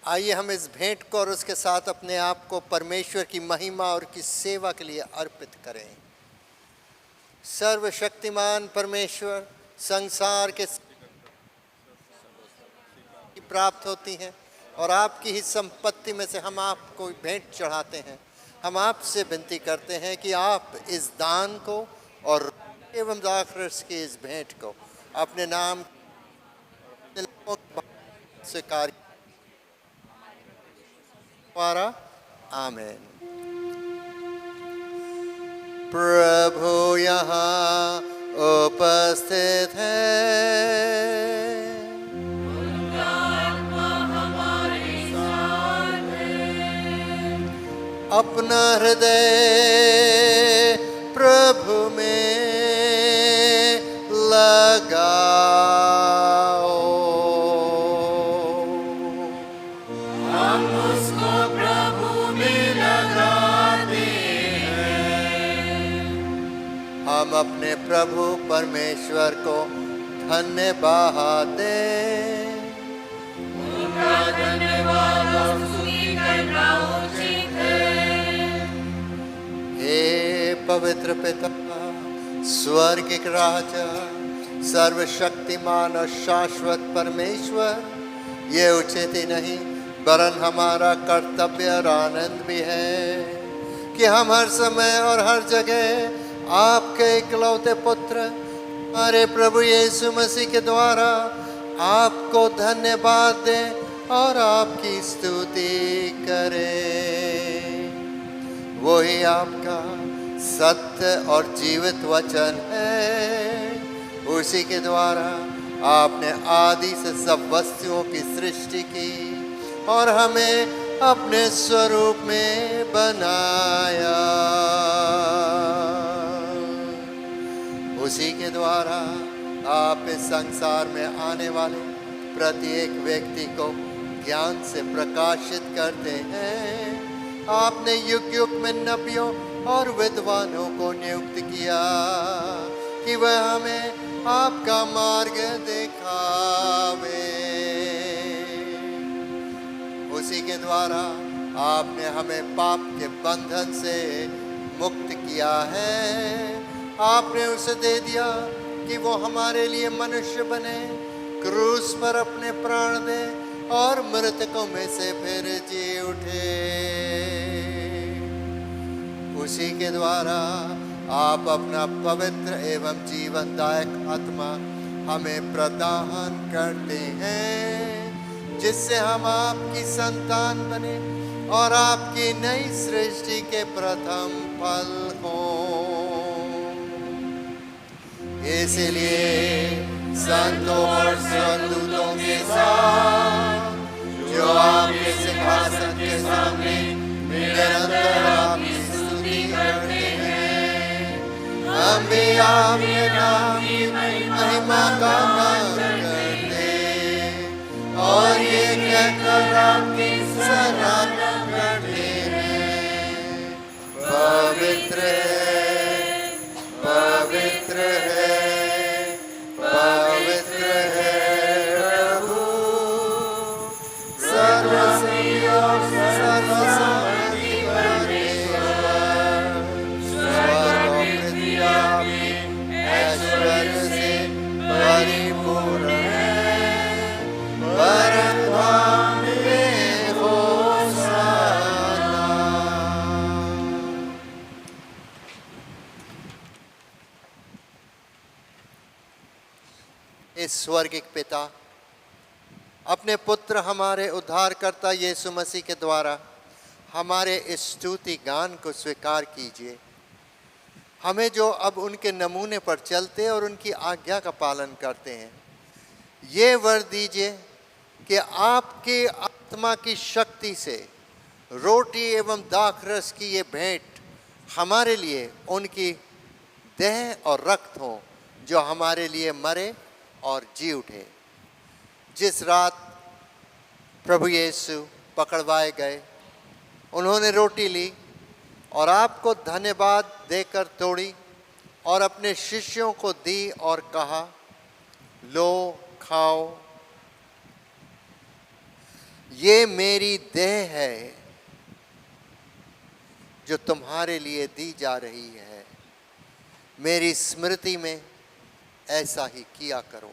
आइए हम इस भेंट को और उसके साथ अपने आप को परमेश्वर की महिमा और की सेवा के लिए अर्पित करें। सर्वशक्तिमान परमेश्वर, संसार के प्राप्त होती हैं और आपकी ही संपत्ति में से हम आपको भेंट चढ़ाते हैं। हम आपसे विनती करते हैं कि आप इस दान को और एवं दाखरस की इस भेंट को अपने नाम स्वीकार द्वारा। आमीन। प्रभु यहाँ उपस्थित है। अपना हृदय प्रभु में लगाओ। हम उसको प्रभु में लगाते हैं। हम अपने प्रभु परमेश्वर को धन्यवाद दें। उनका धन्यवाद और स्तुति करना उचित है। हे पवित्र पिता, स्वर्गिक राजा, सर्वशक्तिमान और शाश्वत परमेश्वर, ये उचित ही नहीं वरन हमारा कर्तव्य और आनंद भी है कि हम हर समय और हर जगह आपके इकलौते पुत्र हमारे प्रभु यीशु मसीह के द्वारा आपको धन्यवाद दें और आपकी स्तुति करें। वही आपका सत्य और जीवित वचन है। उसी के द्वारा आपने आदि से सब वस्तुओं की सृष्टि की और हमें अपने स्वरूप में बनाया। उसी के द्वारा आप इस संसार में आने वाले प्रत्येक व्यक्ति को ज्ञान से प्रकाशित करते हैं। आपने युग युग में नबियों और विद्वानों को नियुक्त किया कि वह हमें आपका मार्ग दिखावे। उसी के द्वारा आपने हमें पाप के बंधन से मुक्त किया है। आपने उसे दे दिया कि वो हमारे लिए मनुष्य बने, क्रूस पर अपने प्राण दे और मृतकों में से फिर जी उठे। उसी के द्वारा आप अपना पवित्र एवं जीवनदायक आत्मा हमें प्रदान करते हैं, जिससे हम आपकी संतान बने और आपकी नई सृष्टि के प्रथम फल हों। इसलिए संतों और स्वर्गदूतों के साथ जो आपके सिंहासन के सामने निरंतर आपकी स्तुति करते हैं, हम भी आपके नाम की महिमा का गान करते और ये कहकर आपकी सराहना करते हैं, पवित्र है, पवित्र है, पवित्र है प्रभु, सर्वशक्ति परमेश्वर, स्वर्ग और पृथ्वी आपके ऐश्वर्य से परिपूर्ण है। परम धाम में होशाना। इस स्वर्गिक पिता अपने पुत्र हमारे उद्धारकर्ता यीशु मसीह के द्वारा हमारे इस स्तुति गान को स्वीकार कीजिए। हमें जो अब उनके नमूने पर चलते और उनकी आज्ञा का पालन करते हैं, ये वर दीजिए कि आपकी आत्मा की शक्ति से रोटी एवं दाखरस की ये भेंट हमारे लिए उनकी देह और रक्त हो, जो हमारे लिए मरे और जी उठे। जिस रात प्रभु यीशु पकड़वाए गए, उन्होंने रोटी ली और आपको धन्यवाद देकर तोड़ी और अपने शिष्यों को दी और कहा, लो खाओ, ये मेरी देह है जो तुम्हारे लिए दी जा रही है, मेरी स्मृति में ऐसा ही किया करो।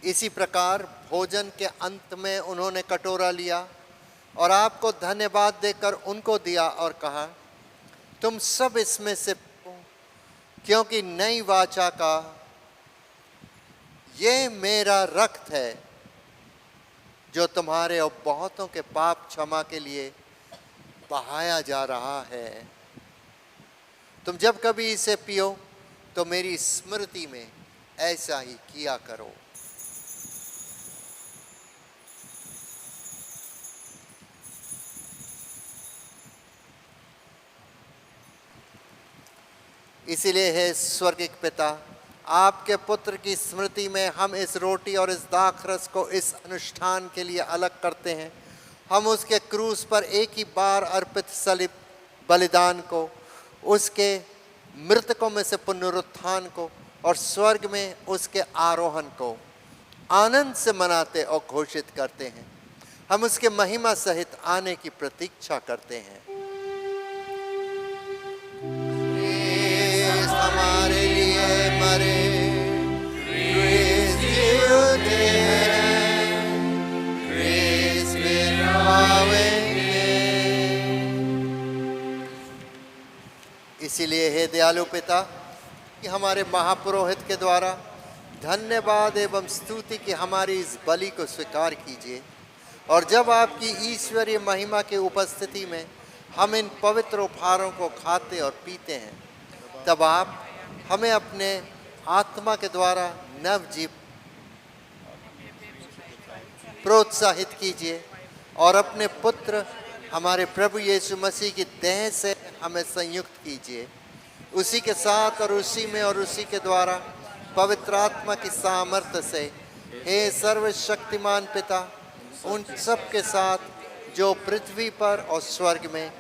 इसी प्रकार भोजन के अंत में उन्होंने कटोरा लिया और आपको धन्यवाद देकर उनको दिया और कहा, तुम सब इसमें से पीओ, क्योंकि नई वाचा का ये मेरा रक्त है जो तुम्हारे और बहुतों के पाप क्षमा के लिए बहाया जा रहा है। तुम जब कभी इसे पियो तो मेरी स्मृति में ऐसा ही किया करो। इसीलिए हे स्वर्गिक पिता, आपके पुत्र की स्मृति में हम इस रोटी और इस दाखरस को इस अनुष्ठान के लिए अलग करते हैं। हम उसके क्रूस पर एक ही बार अर्पित सलीब बलिदान को, उसके मृतकों में से पुनरुत्थान को और स्वर्ग में उसके आरोहण को आनंद से मनाते और घोषित करते हैं। हम उसके महिमा सहित आने की प्रतीक्षा करते हैं। हमारे लिए मरे, क्रिस्त जीवते हैं, क्रिस्त फिर आवेंगे। इसीलिए हे दयालु पिता, कि हमारे महापुरोहित के द्वारा धन्यवाद एवं स्तुति की हमारी इस बलि को स्वीकार कीजिए, और जब आपकी ईश्वरीय महिमा की उपस्थिति में हम इन पवित्र उपहारों को खाते और पीते हैं, तब आप हमें अपने आत्मा के द्वारा नवजीव प्रोत्साहित कीजिए और अपने पुत्र हमारे प्रभु यीशु मसीह की देह से हमें संयुक्त कीजिए। उसी के साथ और उसी में और उसी के द्वारा पवित्र आत्मा की सामर्थ्य से हे सर्वशक्तिमान पिता, उन सब के साथ जो पृथ्वी पर और स्वर्ग में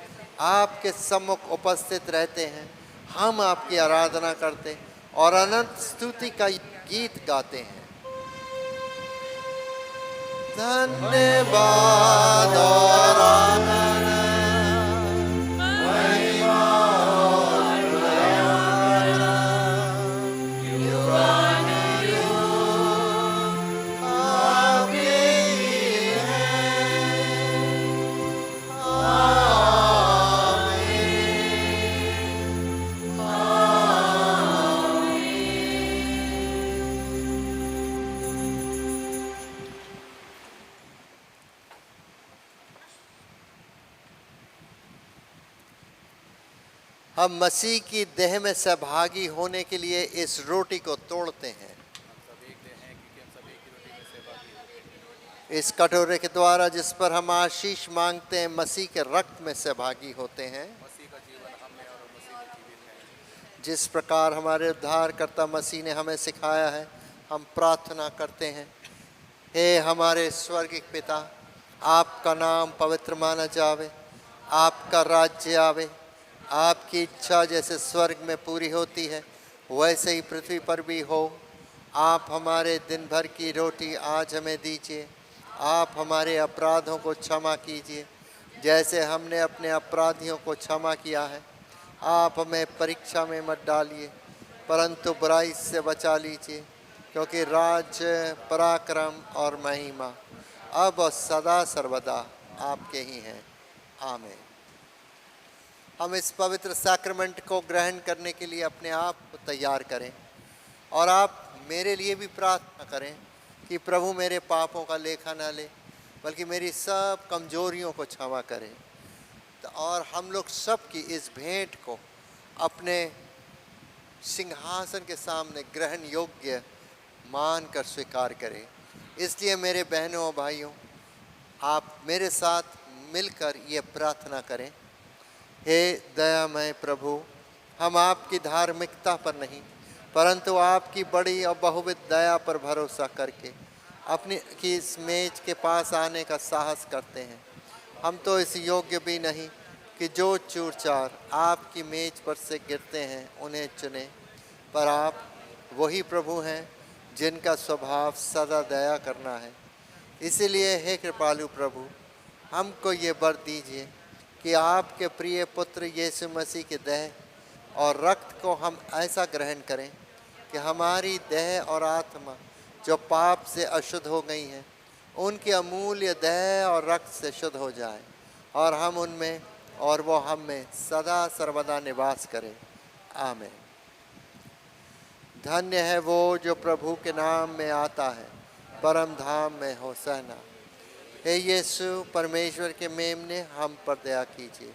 आपके सम्मुख उपस्थित रहते हैं, हम आपकी आराधना करते और अनंत स्तुति का गीत गाते हैं। धन्यवाद और आराधना, महिमा और दया, युगानुयुग आपके ही हैं। हम मसीह की देह में सहभागी होने के लिए इस रोटी को तोड़ते हैं। इस कटोरे के द्वारा जिस पर हम आशीष मांगते हैं, मसीह के रक्त में सहभागी होते हैं। जिस प्रकार हमारे उद्धारकर्ता मसीह ने हमें सिखाया है, हम प्रार्थना करते हैं। हे हमारे स्वर्गिक पिता, आपका नाम पवित्र माना जावे, आपका राज्य आवे, आपकी इच्छा जैसे स्वर्ग में पूरी होती है वैसे ही पृथ्वी पर भी हो। आप हमारे दिन भर की रोटी आज हमें दीजिए। आप हमारे अपराधों को क्षमा कीजिए जैसे हमने अपने अपराधियों को क्षमा किया है। आप हमें परीक्षा में मत डालिए, परंतु बुराई से बचा लीजिए, क्योंकि राज्य, पराक्रम और महिमा अब और सदा सर्वदा आपके ही हैं। आमीन। हम इस पवित्र सैक्रमेंट को ग्रहण करने के लिए अपने आप को तैयार करें और आप मेरे लिए भी प्रार्थना करें कि प्रभु मेरे पापों का लेखा न ले, बल्कि मेरी सब कमजोरियों को क्षमा करें। तो और हम लोग सब की इस भेंट को अपने सिंहासन के सामने ग्रहण योग्य मान कर स्वीकार करें। इसलिए मेरे बहनों और भाइयों, आप मेरे साथ मिलकर ये प्रार्थना करें। हे दयामय प्रभु, हम आपकी धार्मिकता पर नहीं परंतु आपकी बड़ी और बहुविध दया पर भरोसा करके अपनी की इस मेज के पास आने का साहस करते हैं। हम तो इस योग्य भी नहीं कि जो चूर चार आपकी मेज पर से गिरते हैं उन्हें चुने, पर आप वही प्रभु हैं जिनका स्वभाव सदा दया करना है। इसीलिए हे कृपालु प्रभु, हमको ये वर दीजिए कि आपके प्रिय पुत्र यीशु मसीह के देह और रक्त को हम ऐसा ग्रहण करें कि हमारी देह और आत्मा जो पाप से अशुद्ध हो गई हैं, उनकी अमूल्य देह और रक्त से शुद्ध हो जाए, और हम उनमें और वो हम में सदा सर्वदा निवास करें। आमीन। धन्य है वो जो प्रभु के नाम में आता है, परम धाम में होसैना। हे यीशु परमेश्वर के मेमने, हम पर दया कीजिए।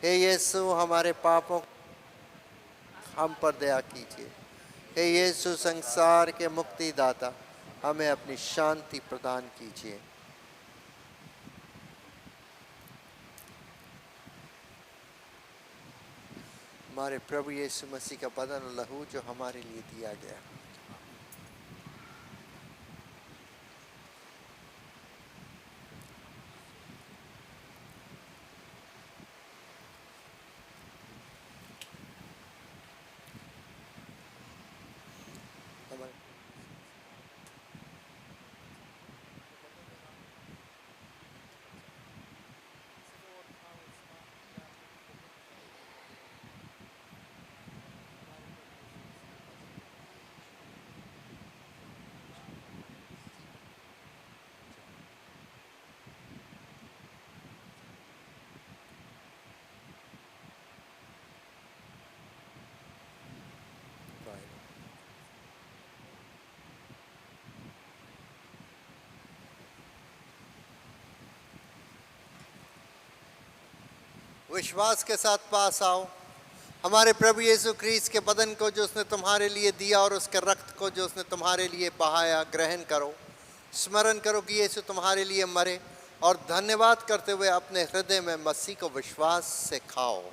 हे यीशु हमारे पापों हम पर दया कीजिए। हे यीशु संसार के मुक्तिदाता, हमें अपनी शांति प्रदान कीजिए। हमारे प्रभु यीशु मसीह का बदन और लहू जो हमारे लिए दिया गया। विश्वास के साथ पास आओ। हमारे प्रभु यीशु क्रीस्त के बदन को जो उसने तुम्हारे लिए दिया और उसके रक्त को जो उसने तुम्हारे लिए बहाया, ग्रहण करो। स्मरण करो कि यीशु तुम्हारे लिए मरे, और धन्यवाद करते हुए अपने हृदय में मसीह को विश्वास से खाओ।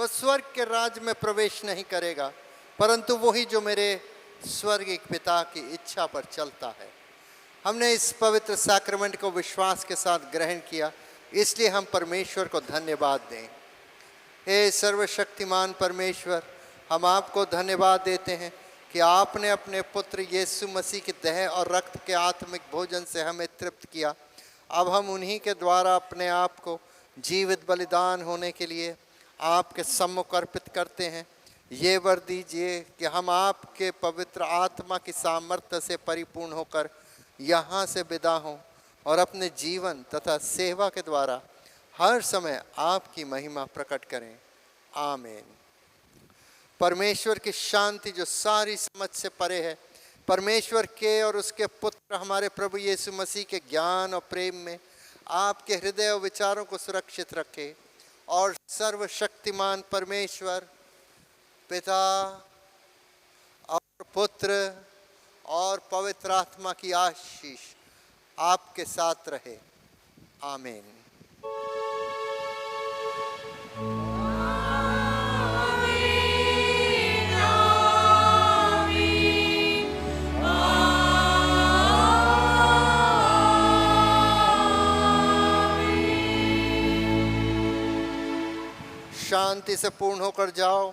वह स्वर्ग के राज में प्रवेश नहीं करेगा, परंतु वही जो मेरे स्वर्गीय पिता की इच्छा पर चलता है। हमने इस पवित्र सैक्रामेंट को विश्वास के साथ ग्रहण किया, इसलिए हम परमेश्वर को धन्यवाद दें। हे सर्वशक्तिमान परमेश्वर, हम आपको धन्यवाद देते हैं कि आपने अपने पुत्र यीशु मसीह के देह और रक्त के आत्मिक भोजन से हमें तृप्त किया। अब हम उन्हीं के द्वारा अपने आप को जीवित बलिदान होने के लिए आपके सम्मुख अर्पित करते हैं। ये वर दीजिए कि हम आपके पवित्र आत्मा की सामर्थ्य से परिपूर्ण होकर यहाँ से विदा हों और अपने जीवन तथा सेवा के द्वारा हर समय आपकी महिमा प्रकट करें। आमीन। परमेश्वर की शांति जो सारी समझ से परे है, परमेश्वर के और उसके पुत्र हमारे प्रभु यीशु मसीह के ज्ञान और प्रेम में आपके हृदय और विचारों को सुरक्षित रखे, और सर्वशक्तिमान परमेश्वर पिता और पुत्र और पवित्र आत्मा की आशीष आपके साथ रहे। आमीन। शांति से पूर्ण होकर जाओ,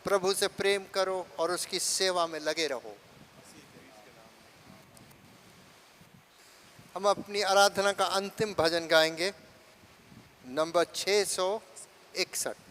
प्रभु से प्रेम करो और उसकी सेवा में लगे रहो। हम अपनी आराधना का अंतिम भजन गाएंगे, नंबर 661।